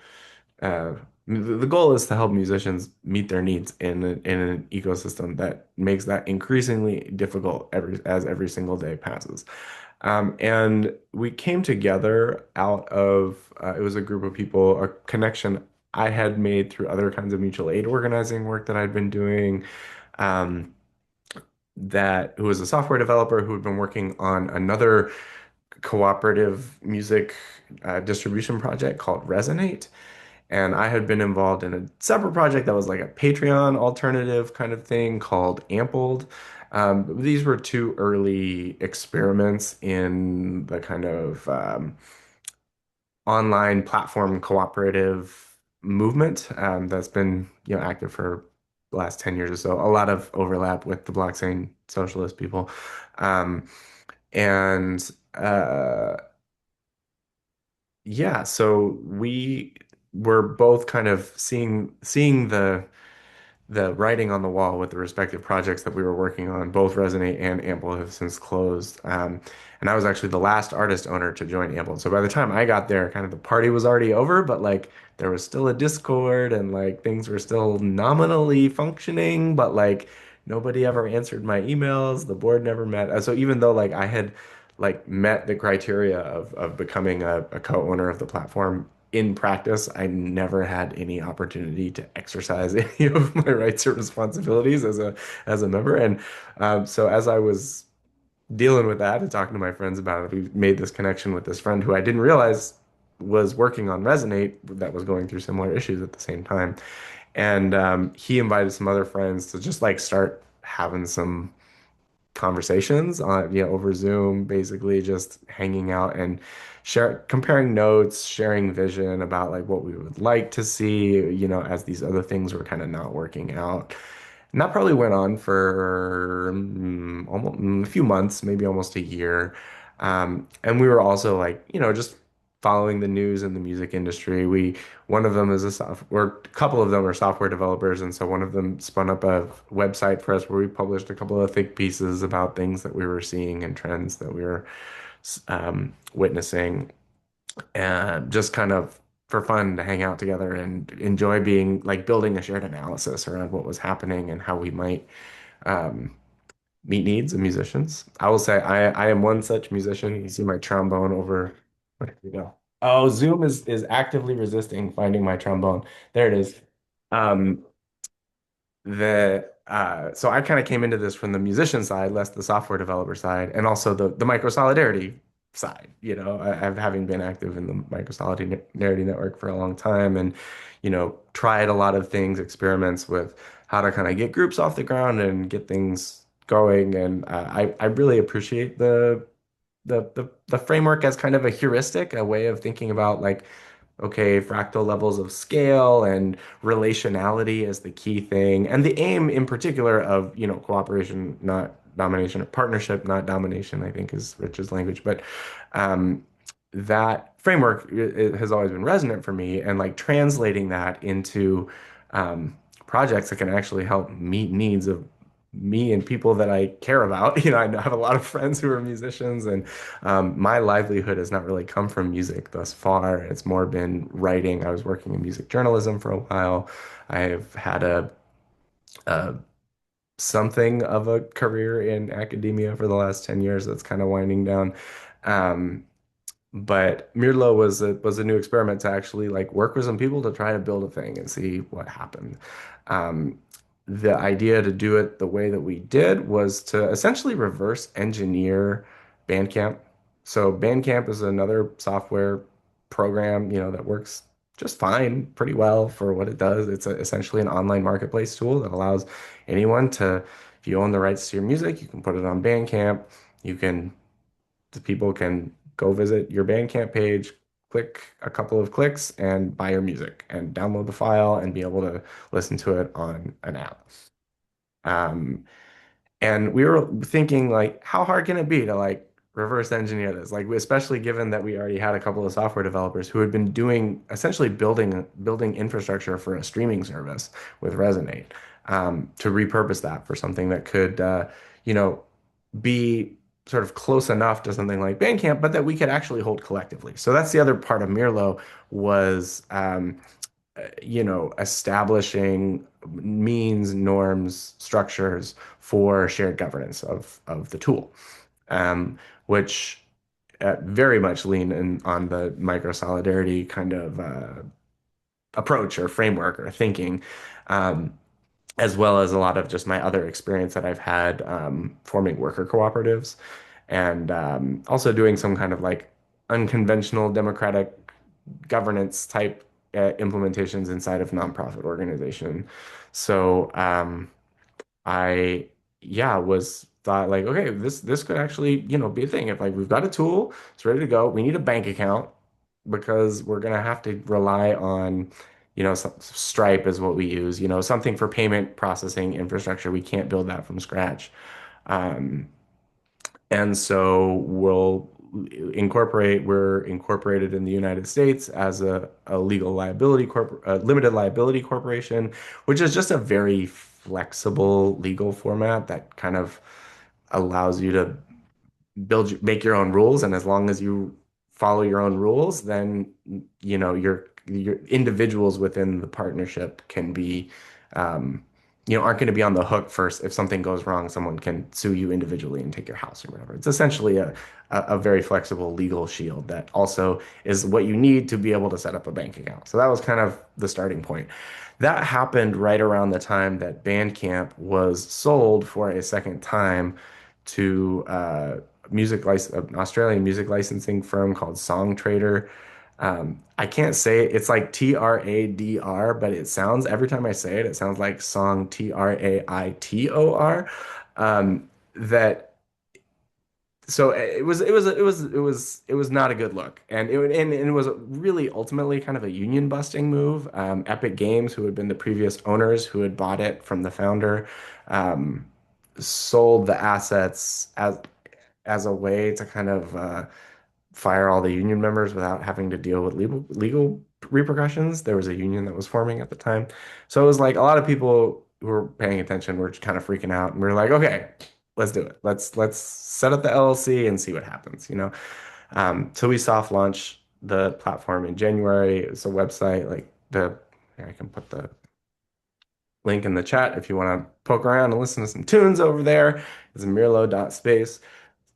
the goal is to help musicians meet their needs in an ecosystem that makes that increasingly difficult every single day passes. And we came together out of it was a group of people, a connection I had made through other kinds of mutual aid organizing work that I'd been doing. Um, that who was a software developer who had been working on another cooperative music distribution project called Resonate. And I had been involved in a separate project that was like a Patreon alternative kind of thing called Ampled. These were two early experiments in the kind of online platform cooperative movement that's been active for the last 10 years or so. A lot of overlap with the blockchain socialist people. Um, and yeah, so we were both kind of seeing the writing on the wall with the respective projects that we were working on. Both Resonate and Ample have since closed. And I was actually the last artist owner to join Ample. So by the time I got there, kind of the party was already over, but like there was still a Discord and like things were still nominally functioning, but like nobody ever answered my emails. The board never met. So even though like I had like met the criteria of becoming a co-owner of the platform, in practice, I never had any opportunity to exercise any of my rights or responsibilities as a member. And so as I was dealing with that and talking to my friends about it, we made this connection with this friend who I didn't realize was working on Resonate that was going through similar issues at the same time. And he invited some other friends to just like start having some conversations on over Zoom, basically just hanging out and comparing notes, sharing vision about like what we would like to see, as these other things were kind of not working out. And that probably went on for almost a few months, maybe almost a year. And we were also like, just following the news in the music industry. One of them is or a couple of them are software developers, and so one of them spun up a website for us where we published a couple of thick pieces about things that we were seeing and trends that we were witnessing, and just kind of for fun to hang out together and enjoy being like building a shared analysis around what was happening and how we might um, meet needs of musicians. I will say I am one such musician. You see my trombone over. Where we go? Oh, Zoom is actively resisting finding my trombone. There it is. Um, so I kind of came into this from the musician side, less the software developer side, and also the Microsolidarity side. I've having been active in the Microsolidarity network for a long time, and tried a lot of things, experiments with how to kind of get groups off the ground and get things going. And I really appreciate the framework as kind of a heuristic, a way of thinking about like, okay, fractal levels of scale and relationality is the key thing. And the aim in particular of, cooperation, not domination, or partnership, not domination, I think is Rich's language. But um, that framework it has always been resonant for me, and like translating that into projects that can actually help meet needs of me and people that I care about. I have a lot of friends who are musicians, and my livelihood has not really come from music thus far. It's more been writing. I was working in music journalism for a while. I've had a something of a career in academia for the last 10 years that's kind of winding down. Um, but Mirlo was a new experiment to actually like work with some people to try to build a thing and see what happened. Um, the idea to do it the way that we did was to essentially reverse engineer Bandcamp. So Bandcamp is another software program, that works just fine, pretty well for what it does. It's essentially an online marketplace tool that allows anyone to, if you own the rights to your music, you can put it on Bandcamp. You can the people can go visit your Bandcamp page, click a couple of clicks, and buy your music and download the file and be able to listen to it on an app. Um, And we were thinking like, how hard can it be to like reverse engineer this? Like, especially given that we already had a couple of software developers who had been doing essentially building infrastructure for a streaming service with Resonate, to repurpose that for something that could, you know, be sort of close enough to something like Bandcamp, but that we could actually hold collectively. So that's the other part of Mirlo was, establishing means, norms, structures for shared governance of the tool, which very much lean in on the microsolidarity kind of approach or framework or thinking, um, as well as a lot of just my other experience that I've had forming worker cooperatives and also doing some kind of like unconventional democratic governance type implementations inside of nonprofit organization. So I yeah was thought like okay this could actually be a thing if like we've got a tool it's ready to go we need a bank account because we're gonna have to rely on Stripe is what we use something for payment processing infrastructure we can't build that from scratch. Um, and so we're incorporated in the United States as a legal liability limited liability corporation, which is just a very flexible legal format that kind of allows you to make your own rules, and as long as you follow your own rules, then your individuals within the partnership can be um, aren't going to be on the hook first if something goes wrong. Someone can sue you individually and take your house or whatever. It's essentially a very flexible legal shield that also is what you need to be able to set up a bank account. So that was kind of the starting point. That happened right around the time that Bandcamp was sold for a second time to an Australian music licensing firm called Song Trader. I can't say it. It's like TRADR, but it sounds every time I say it, it sounds like song TRAITOR. That so it was not a good look, and it was really ultimately kind of a union busting move. Epic Games, who had been the previous owners, who had bought it from the founder, um, sold the assets as a way to kind of fire all the union members without having to deal with legal repercussions. There was a union that was forming at the time. So it was like a lot of people who were paying attention were just kind of freaking out. And we were like, okay, let's do it. Let's set up the LLC and see what happens. So we soft launched the platform in January. It's a website I can put the link in the chat if you want to poke around and listen to some tunes over there. It's Mirlo.space.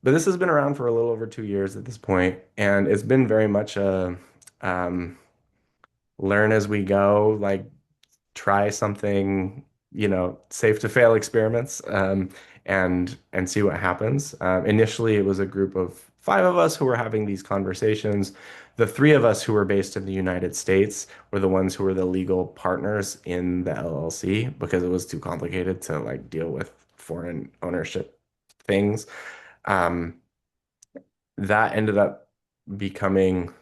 But this has been around for a little over 2 years at this point, and it's been very much a um, learn as we go, like try something, safe to fail experiments, and see what happens. Initially, it was a group of five of us who were having these conversations. The three of us who were based in the United States were the ones who were the legal partners in the LLC because it was too complicated to like deal with foreign ownership things. Um, that ended up becoming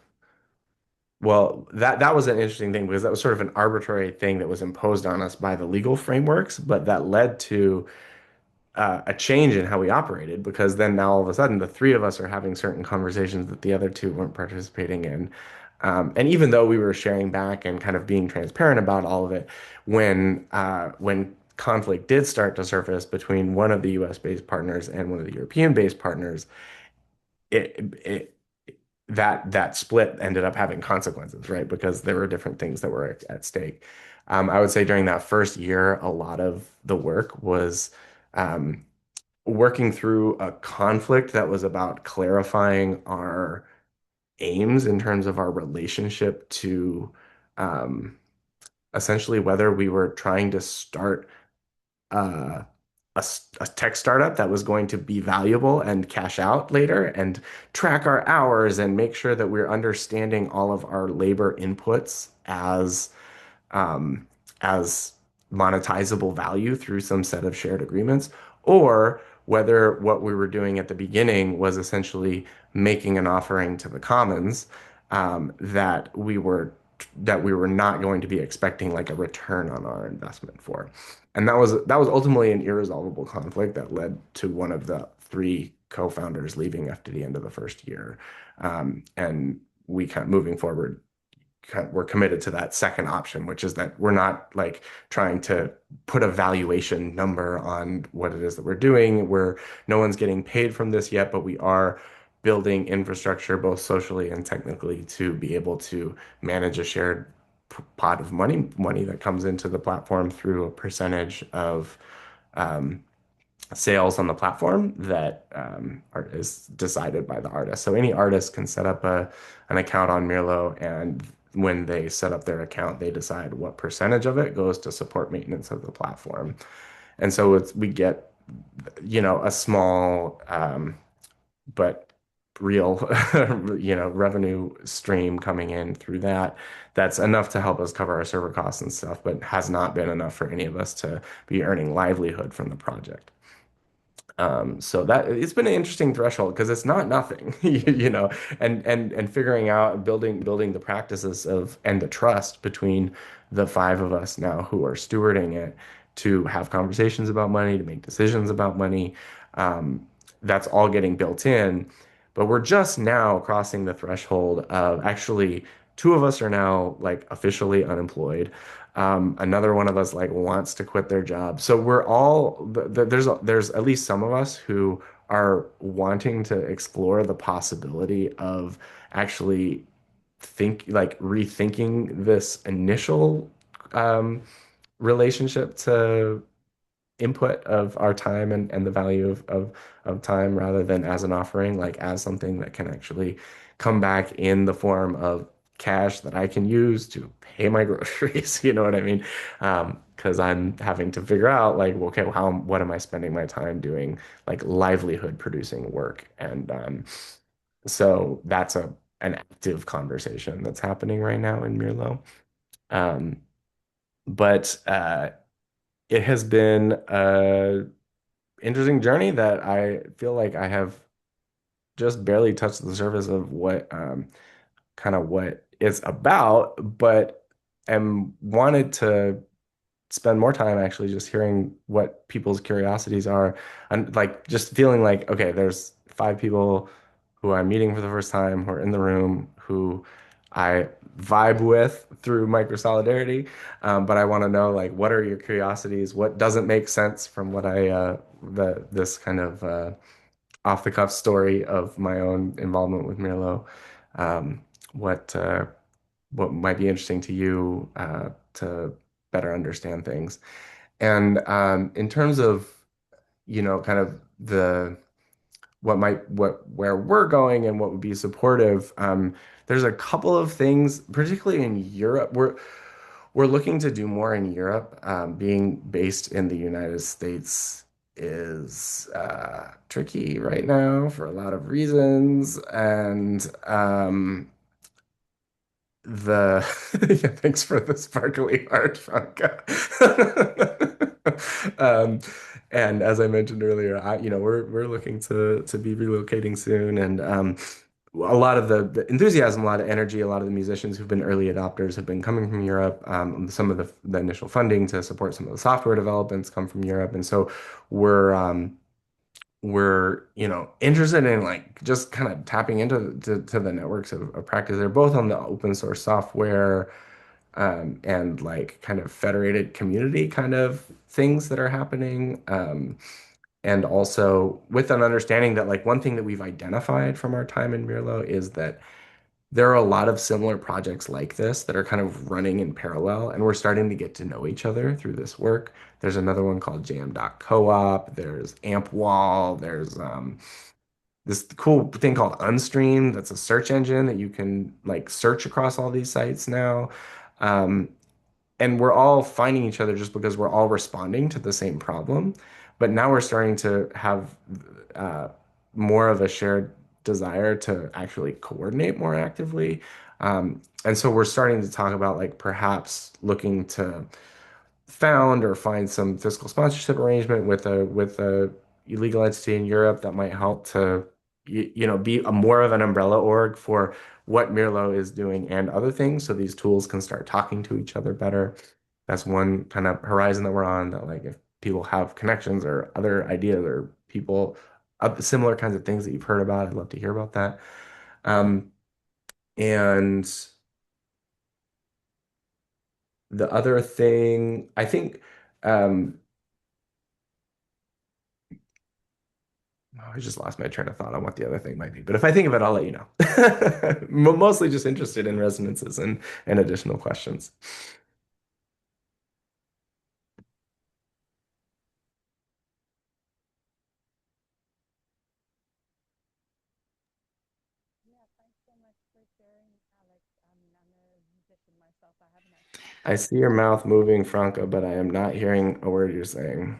that was an interesting thing because that was sort of an arbitrary thing that was imposed on us by the legal frameworks, but that led to a change in how we operated because then now all of a sudden the three of us are having certain conversations that the other two weren't participating in. And even though we were sharing back and kind of being transparent about all of it, when conflict did start to surface between one of the US based partners and one of the European based partners, it that split ended up having consequences, right? Because there were different things that were at stake. I would say during that first year, a lot of the work was um, working through a conflict that was about clarifying our aims in terms of our relationship to um, essentially whether we were trying to start uh, a tech startup that was going to be valuable and cash out later and track our hours and make sure that we're understanding all of our labor inputs um, as monetizable value through some set of shared agreements, or whether what we were doing at the beginning was essentially making an offering to the commons that we were that we were not going to be expecting like a return on our investment for. And that was ultimately an irresolvable conflict that led to one of the three co-founders leaving after the end of the first year. And we kind of moving forward, we're committed to that second option, which is that we're not like trying to put a valuation number on what it is that we're doing. No one's getting paid from this yet, but we are building infrastructure both socially and technically to be able to manage a shared pot of money that comes into the platform through a percentage of um, sales on the platform that is decided by the artist. So any artist can set up an account on Mirlo, and when they set up their account, they decide what percentage of it goes to support maintenance of the platform. And so we get, a small but real, revenue stream coming in through that. That's enough to help us cover our server costs and stuff, but has not been enough for any of us to be earning livelihood from the project. So that it's been an interesting threshold because it's not nothing, and figuring out building the practices of and the trust between the five of us now who are stewarding it to have conversations about money, to make decisions about money. Um, that's all getting built in, but we're just now crossing the threshold of actually two of us are now like officially unemployed. Another one of us like wants to quit their job. So we're all there's at least some of us who are wanting to explore the possibility of actually rethinking this initial um, relationship to input of our time and the value of time rather than as an offering, like as something that can actually come back in the form of cash that I can use to pay my groceries. You know what I mean? Because I'm having to figure out like, okay, what am I spending my time doing, like livelihood producing work? And so that's an active conversation that's happening right now in Mirlo. Um, but it has been a interesting journey that I feel like I have just barely touched the surface of what kind of what it's about, but am wanted to spend more time actually just hearing what people's curiosities are and like just feeling like, okay, there's five people who I'm meeting for the first time who are in the room who I vibe with through Microsolidarity. But I want to know like what are your curiosities? What doesn't make sense from what this kind of off the cuff story of my own involvement with Mirlo. Um, what what might be interesting to you to better understand things. And in terms of, kind of the where we're going and what would be supportive, there's a couple of things, particularly in Europe. We're looking to do more in Europe. Being based in the United States is tricky right now for a lot of reasons, and the yeah, thanks for the sparkly heart, Franca. Um, and as I mentioned earlier, we're looking to be relocating soon, and a lot of the enthusiasm, a lot of energy, a lot of the musicians who've been early adopters have been coming from Europe. Some of the initial funding to support some of the software developments come from Europe, and so we're interested in like just kind of tapping into to the networks of practice. They're both on the open source software and like kind of federated community kind of things that are happening. And also with an understanding that like one thing that we've identified from our time in Mirlo is that there are a lot of similar projects like this that are kind of running in parallel, and we're starting to get to know each other through this work. There's another one called Jam.coop. There's AmpWall. There's this cool thing called Unstream. That's a search engine that you can like search across all these sites now. Um, and we're all finding each other just because we're all responding to the same problem. But now we're starting to have uh, more of a shared desire to actually coordinate more actively. And so we're starting to talk about like perhaps looking to found or find some fiscal sponsorship arrangement with a illegal entity in Europe that might help to, be a more of an umbrella org for what Mirlo is doing and other things, so these tools can start talking to each other better. That's one kind of horizon that we're on, that like if people have connections or other ideas or people similar kinds of things that you've heard about, I'd love to hear about that. And the other thing, I think, oh, I just lost my train of thought on what the other thing might be. But if I think of it, I'll let you know. Mostly just interested in resonances and additional questions. I see your mouth moving, Franca, but I am not hearing a word you're saying.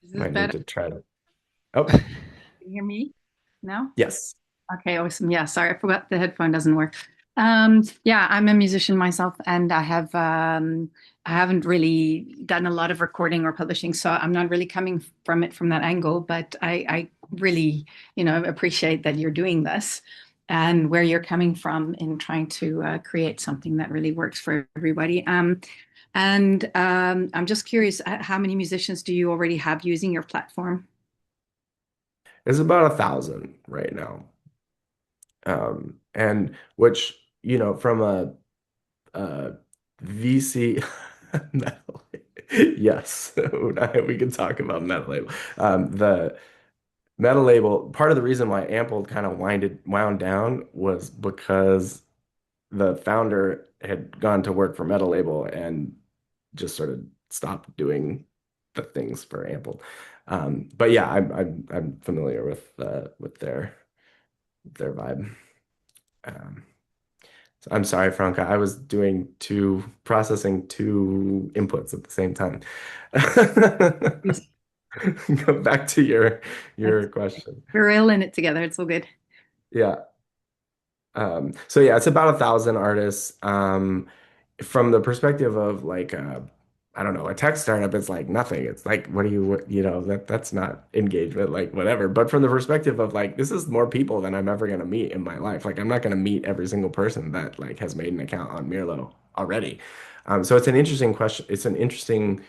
Is this Might need better? to try to. Oh, Can you hear me now? yes. Okay, awesome. Yeah, sorry, I forgot the headphone doesn't work. Yeah, I'm a musician myself, and I haven't really done a lot of recording or publishing, so I'm not really coming from it from that angle. But I really, appreciate that you're doing this and where you're coming from in trying to create something that really works for everybody. And I'm just curious, how many musicians do you already have using your platform? It's about 1,000 right now. And which, from a VC metal, yes, Unai, we can talk about metal label. The Meta label, part of the reason why Ample kind of wound down was because the founder had gone to work for Meta label and just sort of stopped doing the things for Ample. But yeah, I'm familiar with their vibe. Um, so I'm sorry, Franca. I was processing two inputs at the same time. Go back to your question. We're all in it together. It's all good. Yeah. So yeah, it's about 1,000 artists. From the perspective of like I don't know, a tech startup, it's like nothing. It's like, that's not engagement, like whatever. But from the perspective of like, this is more people than I'm ever gonna meet in my life. Like I'm not gonna meet every single person that like has made an account on Mirlo already. So it's an interesting question. It's an interesting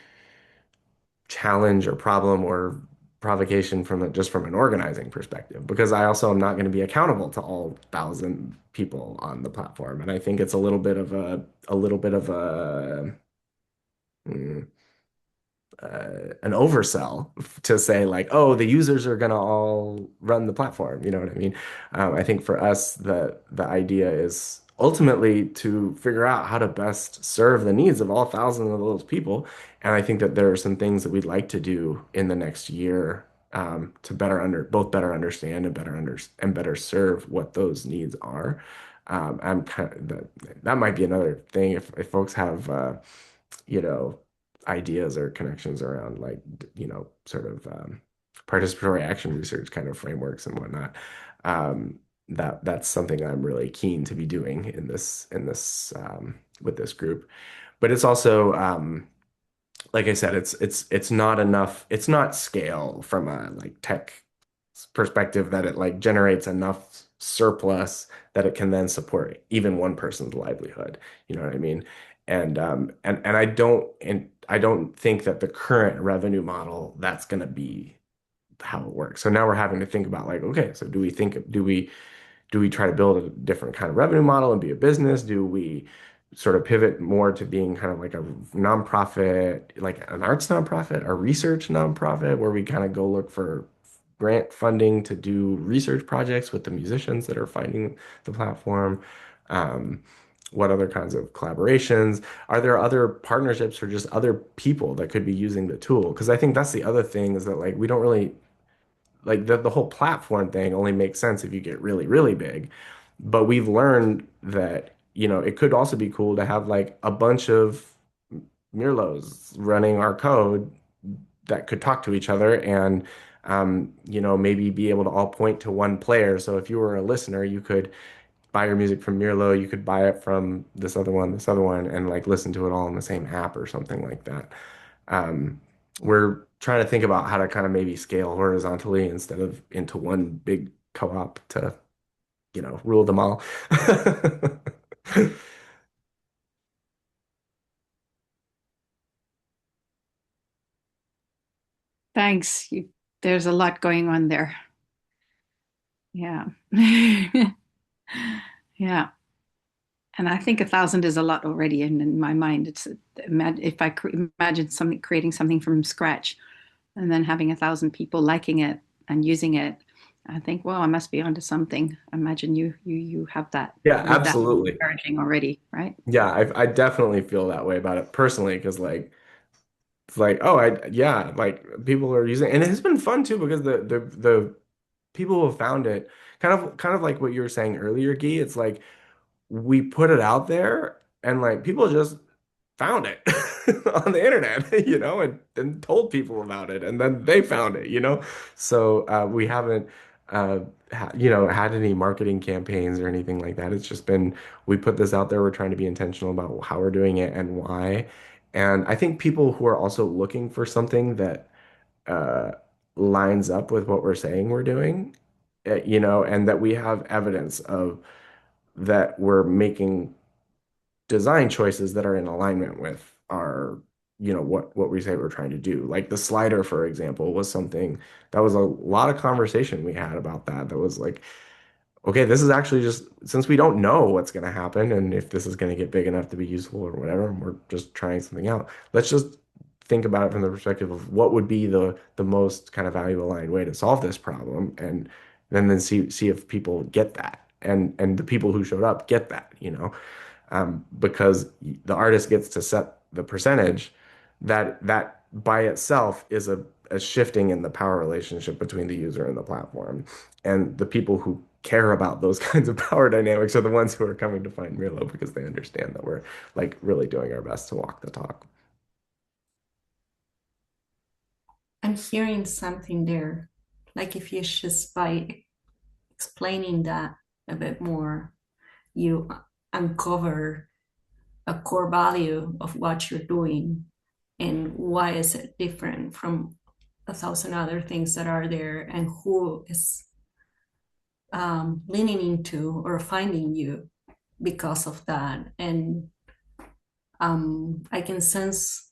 challenge or problem or provocation just from an organizing perspective, because I also am not going to be accountable to all 1,000 people on the platform. And I think it's a little bit of mm, an oversell to say like, oh, the users are going to all run the platform. You know what I mean? I think for us, the idea is ultimately to figure out how to best serve the needs of all 1,000 of those people. And I think that there are some things that we'd like to do in the next year, to better understand and better serve what those needs are. I'm kind of that might be another thing if folks have you know, ideas or connections around like, sort of participatory action research kind of frameworks and whatnot. That's something I'm really keen to be doing in this with this group. But it's also, like I said, it's not enough. It's not scale from a like tech perspective that it like generates enough surplus that it can then support even one person's livelihood. You know what I mean? And I don't think that the current revenue model that's going to be how it works. So now we're having to think about like, okay, so do we try to build a different kind of revenue model and be a business? Do we sort of pivot more to being kind of like a nonprofit, like an arts nonprofit, a research nonprofit, where we kind of go look for grant funding to do research projects with the musicians that are finding the platform? What other kinds of collaborations? Are there other partnerships or just other people that could be using the tool? Because I think that's the other thing, is that like we don't really like the whole platform thing only makes sense if you get really, really big. But we've learned that, it could also be cool to have like a bunch of Mirlos running our code that could talk to each other and, maybe be able to all point to one player. So if you were a listener, you could buy your music from Mirlo, you could buy it from this other one, and like listen to it all in the same app or something like that. We're trying to think about how to kind of maybe scale horizontally instead of into one big co-op to, rule them all. Thanks. There's a lot going on there. Yeah. Yeah. And I think 1,000 is a lot already. And in my mind, if I imagine creating something from scratch and then having 1,000 people liking it and using it, I think, well, I must be onto something. I imagine you have that. Yeah, With that absolutely. encouraging already, right? Yeah, I definitely feel that way about it personally because it's like, oh, yeah, like people are using, and it's been fun too because the people who have found it, kind of like what you were saying earlier, Guy. It's like we put it out there and like people just found it on the internet, and told people about it, and then they found it, So we haven't, had any marketing campaigns or anything like that. It's just been we put this out there. We're trying to be intentional about how we're doing it and why. And I think people who are also looking for something that uh, lines up with what we're saying we're doing, and that we have evidence of that we're making design choices that are in alignment with our, what we say we're trying to do. Like the slider, for example, was something that was a lot of conversation we had about that. That was like, okay, this is actually just since we don't know what's going to happen and if this is going to get big enough to be useful or whatever, and we're just trying something out. Let's just think about it from the perspective of what would be the most kind of value aligned way to solve this problem, and then see if people get that, and the people who showed up get that, because the artist gets to set the percentage that by itself is a shifting in the power relationship between the user and the platform. And the people who care about those kinds of power dynamics are the ones who are coming to find Mirlo because they understand that we're like really doing our best to walk the talk. I'm hearing something there. Like if you just by explaining that a bit more, you uncover a core value of what you're doing and why is it different from 1,000 other things that are there, and who is leaning into or finding you because of that. And I can sense,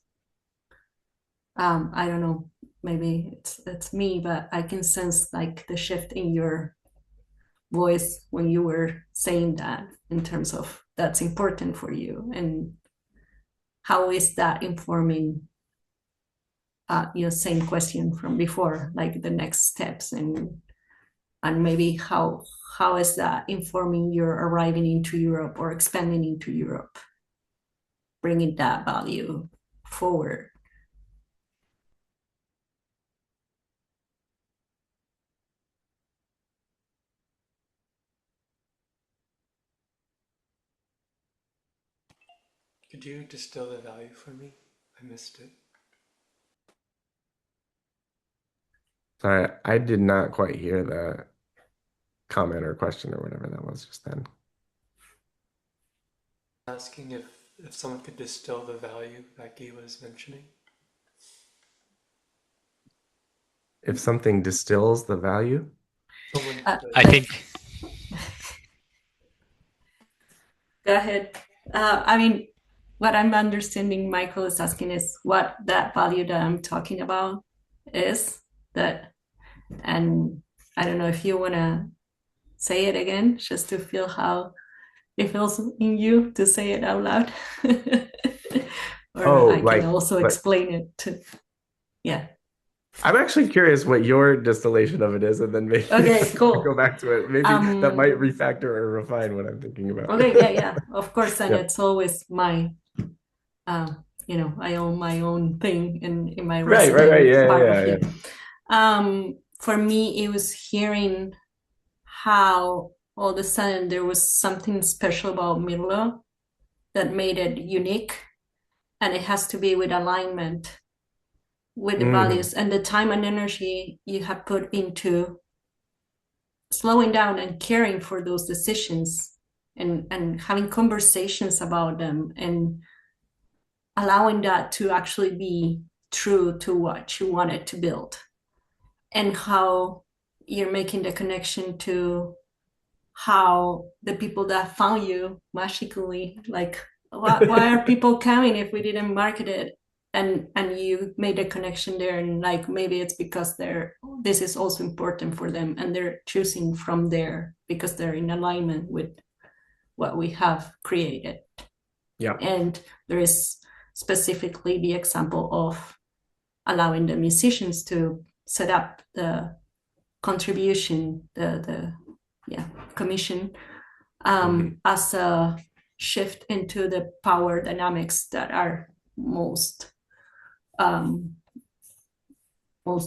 I don't know, maybe it's me, but I can sense like the shift in your voice when you were saying that, in terms of that's important for you, and how is that informing your same question from before, like the next steps, and maybe how is that informing your arriving into Europe or expanding into Europe, bringing that value forward. Could you distill the value for me? I missed it. Sorry, I did not quite hear the comment or question or whatever that was just then. Asking if someone could distill the value that Guy was mentioning. If something distills the value? I think. Go ahead. I mean, what I'm understanding Michael is asking is what that value that I'm talking about is, that, and I don't know if you want to say it again just to feel how it feels in you to say it out loud. Or I can also explain it to, yeah. I'm actually curious what your distillation of it is, and then maybe okay, cool. go back to it. Maybe that might refactor or refine what I'm thinking about. Okay, yeah, of course. And it's always my, I own my own thing in my resident biography. For me, it was hearing how all of a sudden there was something special about Mirlo that made it unique, and it has to be with alignment with the values and the time and energy you have put into slowing down and caring for those decisions, and having conversations about them, and allowing that to actually be true to what you wanted to build, and how you're making the connection to how the people that found you magically, like why are people coming if we didn't market it? And you made a connection there, and like maybe it's because this is also important for them, and they're choosing from there because they're in alignment with what we have created. Yeah. And there is specifically the example of allowing the musicians to set up the contribution, the commission, as a shift into the power dynamics that are most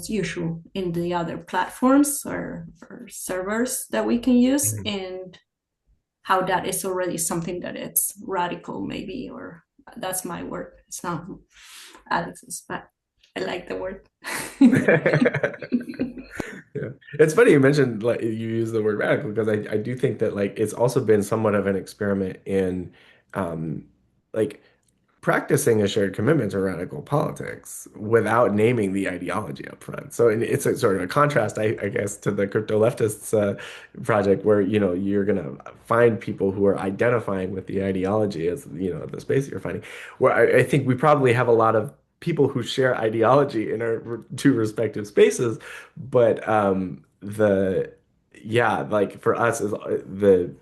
usual in the other platforms or servers that we can use, and how that is already something that it's radical, maybe, or that's my word. It's not Alex's, but I like the word. Yeah. It's funny you mentioned like you use the word radical because I do think that like it's also been somewhat of an experiment in like practicing a shared commitment to radical politics without naming the ideology up front. So it's a sort of a contrast, I guess, to the crypto leftists project where, you know, you're going to find people who are identifying with the ideology as, you know, the space you're finding. Where I think we probably have a lot of people who share ideology in our two respective spaces, but yeah, like for us is the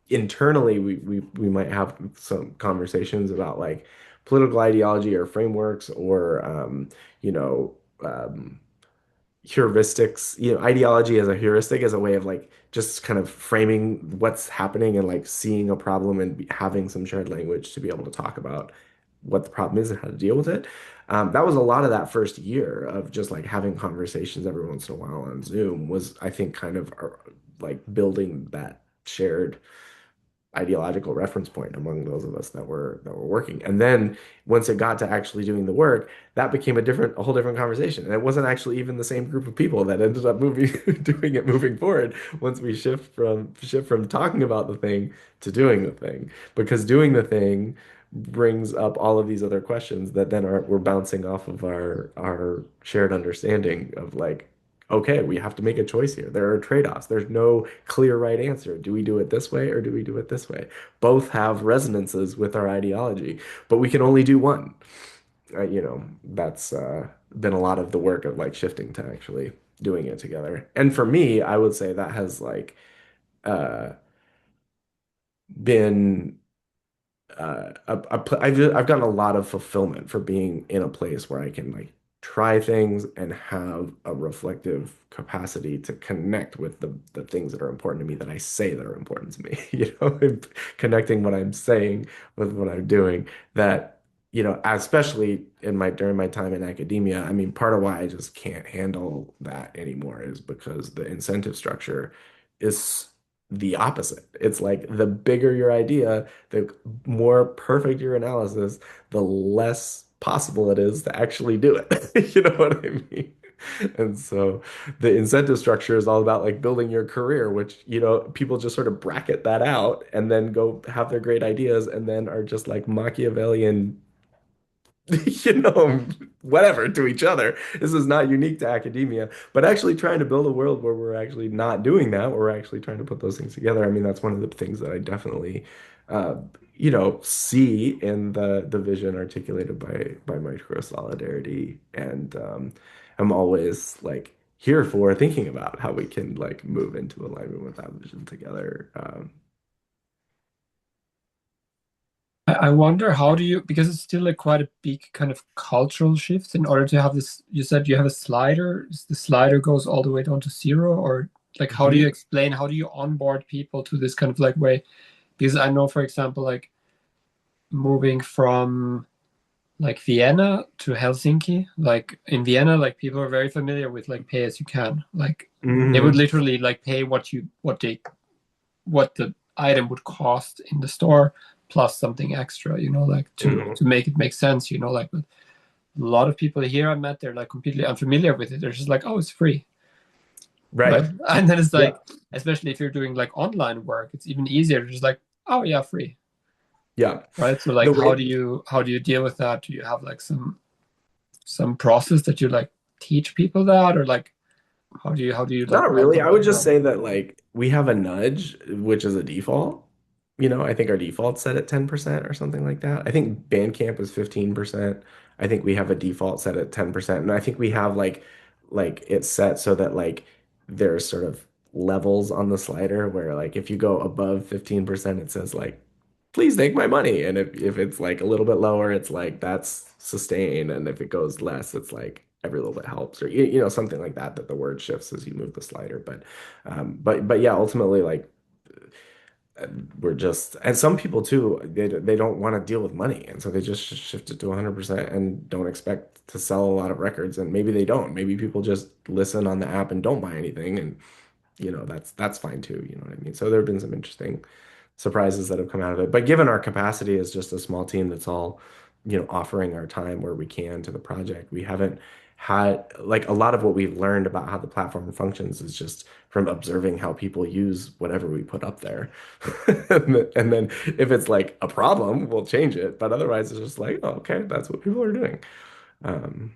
internally we might have some conversations about like political ideology or frameworks or you know heuristics, you know, ideology as a heuristic as a way of like just kind of framing what's happening and like seeing a problem and having some shared language to be able to talk about what the problem is and how to deal with it. That was a lot of that first year of just like having conversations every once in a while on Zoom was, I think, kind of like building that shared ideological reference point among those of us that were working. And then once it got to actually doing the work, that became a whole different conversation. And it wasn't actually even the same group of people that ended up moving doing it moving forward once we shift from talking about the thing to doing the thing. Because doing the thing brings up all of these other questions that then we're bouncing off of our shared understanding of like, okay, we have to make a choice here. There are trade-offs. There's no clear right answer. Do we do it this way or do we do it this way? Both have resonances with our ideology, but we can only do one. You know, that's been a lot of the work of like shifting to actually doing it together. And for me, I would say that has like uh, been I've gotten a lot of fulfillment for being in a place where I can like try things and have a reflective capacity to connect with the things that are important to me that I say that are important to me. You know, and connecting what I'm saying with what I'm doing that, you know, especially during my time in academia, I mean, part of why I just can't handle that anymore is because the incentive structure is the opposite. It's like the bigger your idea, the more perfect your analysis, the less possible it is to actually do it. You know what I mean? And so the incentive structure is all about like building your career, which, you know, people just sort of bracket that out and then go have their great ideas and then are just like Machiavellian you know, whatever to each other. This is not unique to academia, but actually trying to build a world where we're actually not doing that, where we're actually trying to put those things together. I mean, that's one of the things that I definitely, uh, you know, see in the vision articulated by Microsolidarity, and I'm always like here for thinking about how we can like move into alignment with that vision together. I wonder how do you, because it's still like quite a big kind of cultural shift in order to have this, you said you have a slider, the slider goes all the way down to zero, or like how do you explain, how do you onboard people to this kind of like way? Because I know, for example, like moving from like Vienna to Helsinki, like in Vienna, like people are very familiar with like pay as you can. Like they would literally like pay what the item would cost in the store plus something extra, you know, like to make it make sense, you know, like a lot of people here I met, they're like completely unfamiliar with it. They're just like, oh, it's free. Right. And then it's like, Yeah. especially if you're doing like online work, it's even easier to just like, oh yeah, free. Yeah. Right. So like The way how do you deal with that? Do you have like some process that you like teach people that, or like How do you like Not write the really. I would just model? say that like we have a nudge, which is a default. I think our default's set at 10% or something like that. I think Bandcamp is 15%. I think we have a default set at 10%. And I think we have like it's set so that like there's sort of levels on the slider where like if you go above 15%, it says like please take my money. And if it's like a little bit lower, it's like that's sustain. And if it goes less, it's like every little bit helps or something like that, that the word shifts as you move the slider. But yeah, ultimately like we're just, and some people too, they don't want to deal with money. And so they just shift it to 100% and don't expect to sell a lot of records. And maybe they don't. Maybe people just listen on the app and don't buy anything. And that's fine too. You know what I mean? So there have been some interesting surprises that have come out of it. But given our capacity as just a small team that's all, offering our time where we can to the project, we haven't had like a lot of what we've learned about how the platform functions is just from observing how people use whatever we put up there. And then if it's like a problem, we'll change it. But otherwise, it's just like, oh, okay, that's what people are doing. Um,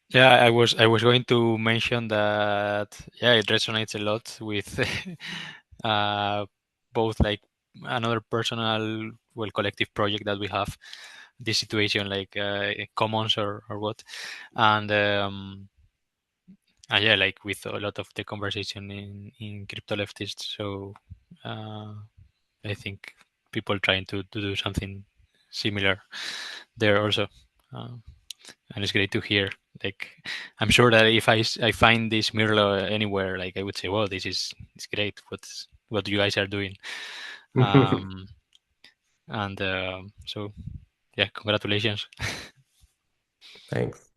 Yeah, I was going to mention that yeah, it resonates a lot with uh, both like another personal, well, collective project that we have, this situation like commons or what, and yeah, like with a lot of the conversation in crypto leftists. So I think people trying to do something similar there also. Uh, and it's great to hear. Like, I'm sure that if I find this Mirlo anywhere, like I would say, "Well, it's great. What you guys are doing." Um, and so, yeah, congratulations. Thanks.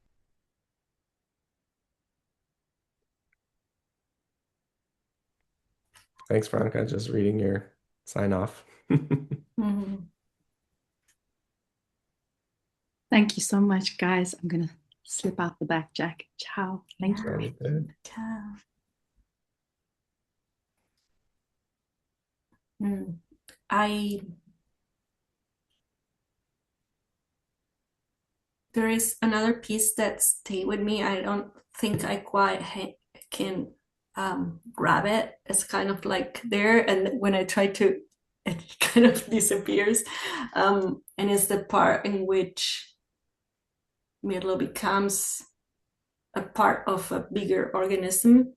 Thanks, Veronica. Just reading your sign off. Mhm. Thank you so much, guys. I'm gonna slip out the back, Jack. Ciao. Thank you. Sounds good. Ciao. Mm. I There is another piece that stayed with me. I don't think I quite can grab it. It's kind of like there, and when I try to, it kind of disappears. And it's the part in which Mirlo becomes a part of a bigger organism.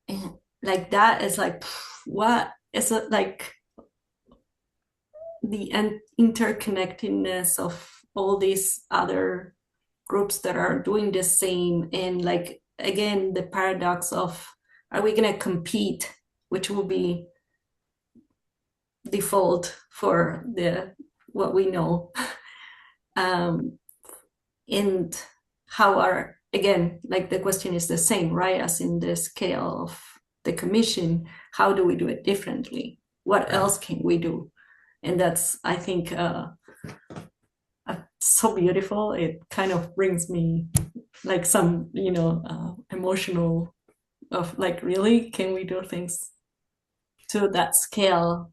And like that is like, what is it like the interconnectedness of all these other groups that are doing the same, and like again the paradox of, are we going to compete, which will be default for the what we know, um, and how are, again, like the question is the same, right, as in the scale of the commission, how do we do it differently, what else can we do? And that's, I think, so beautiful. It kind of brings me like some, emotional of like, really, can we do things to that scale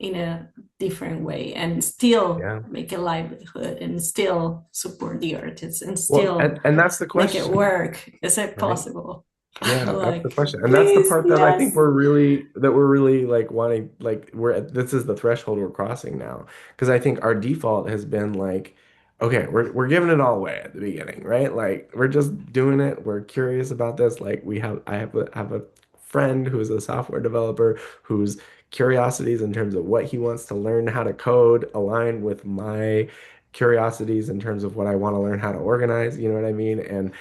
in a different way and still Yeah. make a livelihood and still support the artists and Well, still and that's the make it question, work? Is it right? possible? Yeah, that's the Like, question. And that's the please, part that I think yes. we're really like wanting, like this is the threshold we're crossing now. Because I think our default has been like, okay, we're giving it all away at the beginning, right? Like we're just doing it. We're curious about this. Like I have a friend who is a software developer whose curiosities in terms of what he wants to learn how to code align with my curiosities in terms of what I want to learn how to organize, you know what I mean? And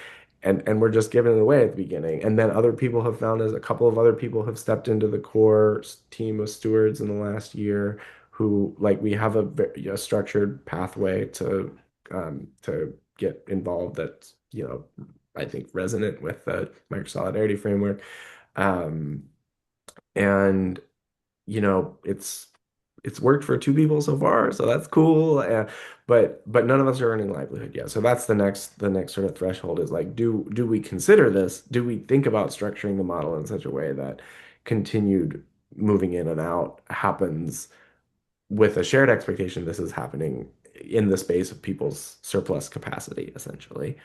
we're just giving it away at the beginning. And then other people have found us, a couple of other people have stepped into the core team of stewards in the last year who like we have a structured pathway to get involved that's, I think resonant with the Microsolidarity framework. Um, and it's worked for two people so far, so that's cool. But none of us are earning livelihood yet. So that's the next sort of threshold is like, do we consider this? Do we think about structuring the model in such a way that continued moving in and out happens with a shared expectation, this is happening in the space of people's surplus capacity, essentially?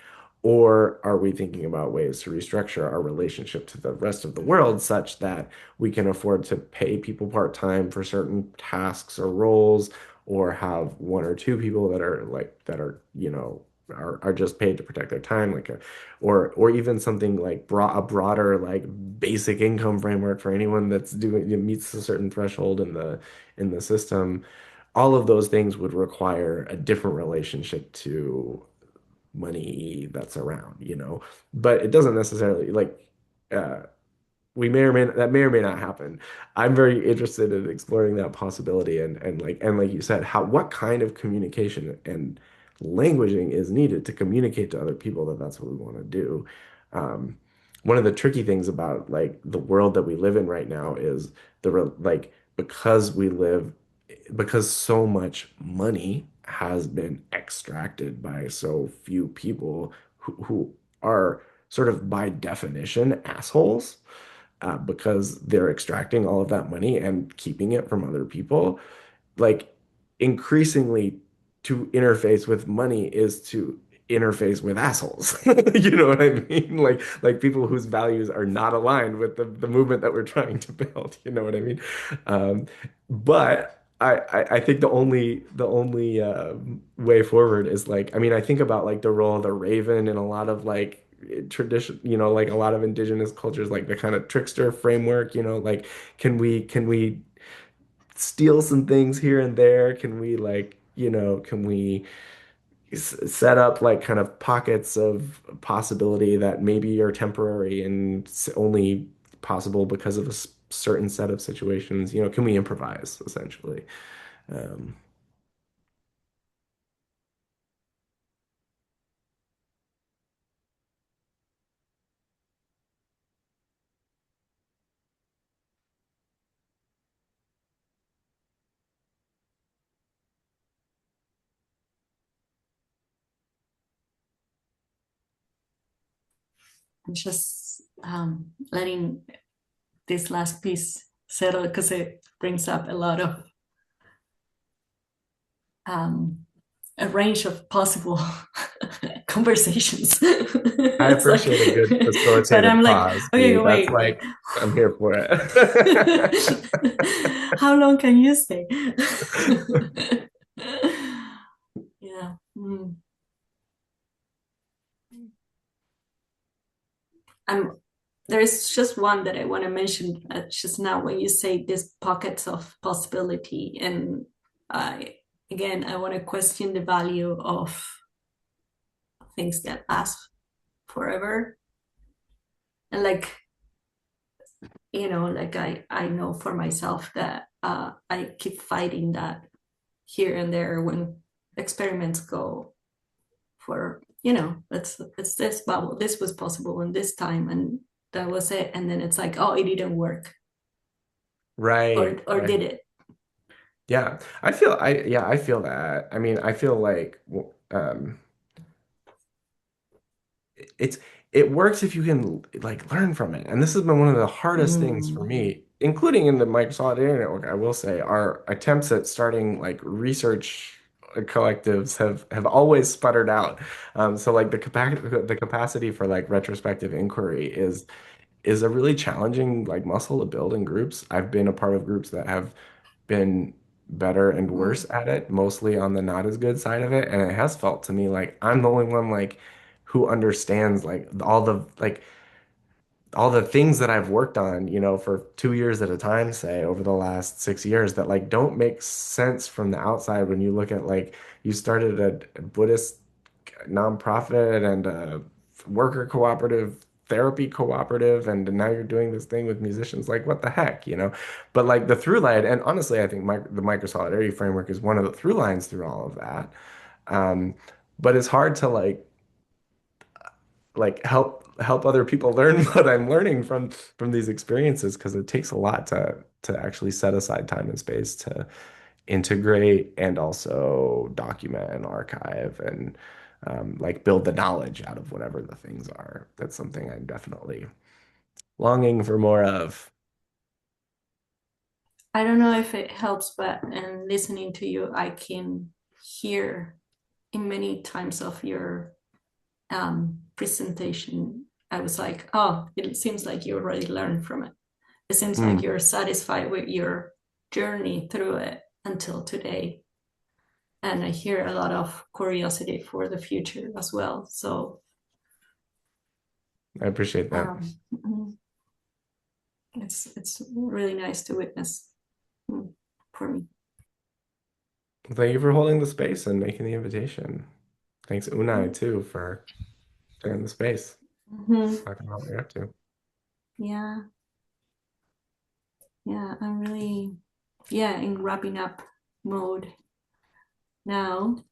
Or are we thinking about ways to restructure our relationship to the rest of the world such that we can afford to pay people part-time for certain tasks or roles, or have one or two people that are are just paid to protect their time, or even something like a broader like basic income framework for anyone that's doing meets a certain threshold in the system. All of those things would require a different relationship to money that's around, but it doesn't necessarily uh, we may or may that may or may not happen. I'm very interested in exploring that possibility, and like you said, how what kind of communication and languaging is needed to communicate to other people that that's what we want to do. Um, One of the tricky things about like the world that we live in right now is because because so much money has been extracted by so few people who are sort of by definition assholes, because they're extracting all of that money and keeping it from other people. Like increasingly to interface with money is to interface with assholes. You know what I mean? Like people whose values are not aligned with the movement that we're trying to build. You know what I mean? But I think the only way forward is like, I mean, I think about like the role of the raven in a lot of like tradition, like a lot of indigenous cultures, like the kind of trickster framework, like can we steal some things here and there? Can we can we set up like kind of pockets of possibility that maybe are temporary and only possible because of a certain set of situations? Can we improvise essentially? Um, I'm just letting this last piece settle because it brings up a lot of a range of possible conversations. I It's like, appreciate a good but I'm facilitated like, pause, okay, dude. That's wait. like, I'm here for it. How long can you stay? Yeah. Mm. There's just one that I want to mention just now when you say these pockets of possibility. And I, again, I want to question the value of things that last forever. And like, like I know for myself that I keep fighting that here and there when experiments go for, it's this bubble, this was possible in this time, and that was it. And then it's like, oh, it didn't work. Right, Or right. did it? Yeah, I feel that. I mean, I feel like um it's it works if you can like learn from it. And this has been one of the hardest things for Mm. me, including in the Microsolidarity network, I will say, our attempts at starting like research collectives have always sputtered out. So like the capacity for like retrospective inquiry is a really challenging like muscle to build in groups. I've been a part of groups that have been better and worse Mm. at it, mostly on the not as good side of it. And it has felt to me like I'm the only one like who understands like all the things that I've worked on, for 2 years at a time, say over the last 6 years, that like don't make sense from the outside when you look at like you started a Buddhist nonprofit and a worker cooperative therapy cooperative, and now you're doing this thing with musicians. Like what the heck? But like the through line, and honestly I think the microsolidarity framework is one of the through lines through all of that. um, but it's hard to help other people learn what I'm learning from these experiences, because it takes a lot to actually set aside time and space to integrate and also document and archive and like build the knowledge out of whatever the things are. That's something I'm definitely longing for more of. I don't know if it helps, but in listening to you, I can hear in many times of your presentation, I was like, oh, it seems like you already learned from it. It seems like you're satisfied with your journey through it until today. And I hear a lot of curiosity for the future as well. So I appreciate that. It's really nice to witness for me. Thank you for holding the space and making the invitation. Thanks, Unai, too, for sharing the space. Talking about what you're up to. Yeah. Yeah, I'm really, in wrapping up mode now,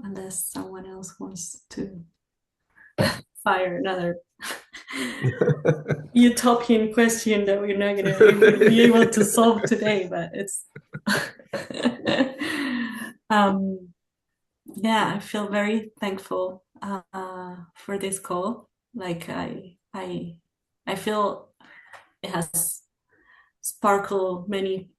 unless someone else wants to fire another utopian question that we're not going to be able to solve today, but it's yeah, I feel very thankful for this call. Like I feel it has sparkled many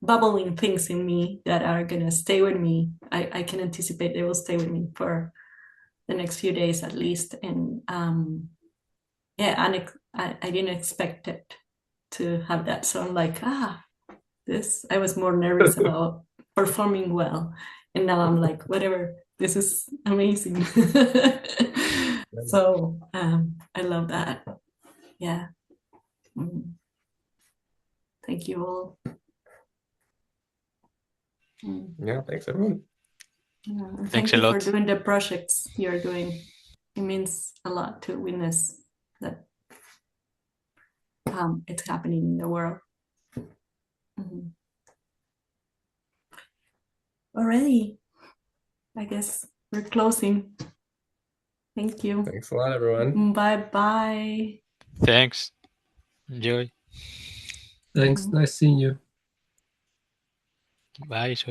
bubbling things in me that are gonna stay with me. I can anticipate they will stay with me for the next few days at least. And yeah, and I didn't expect it to have that. So I'm like, this. I was more nervous about performing well, and now I'm like, whatever. This is amazing. So I love that. Yeah. Thank you all. Yeah, thanks everyone. Thank you for doing the projects you're doing. It means a lot to witness that it's happening in the world. Alrighty, I guess we're closing. Thank you. Thanks a lot, everyone. Bye-bye. Thanks. Enjoy. Thanks. Nice seeing you. Bye.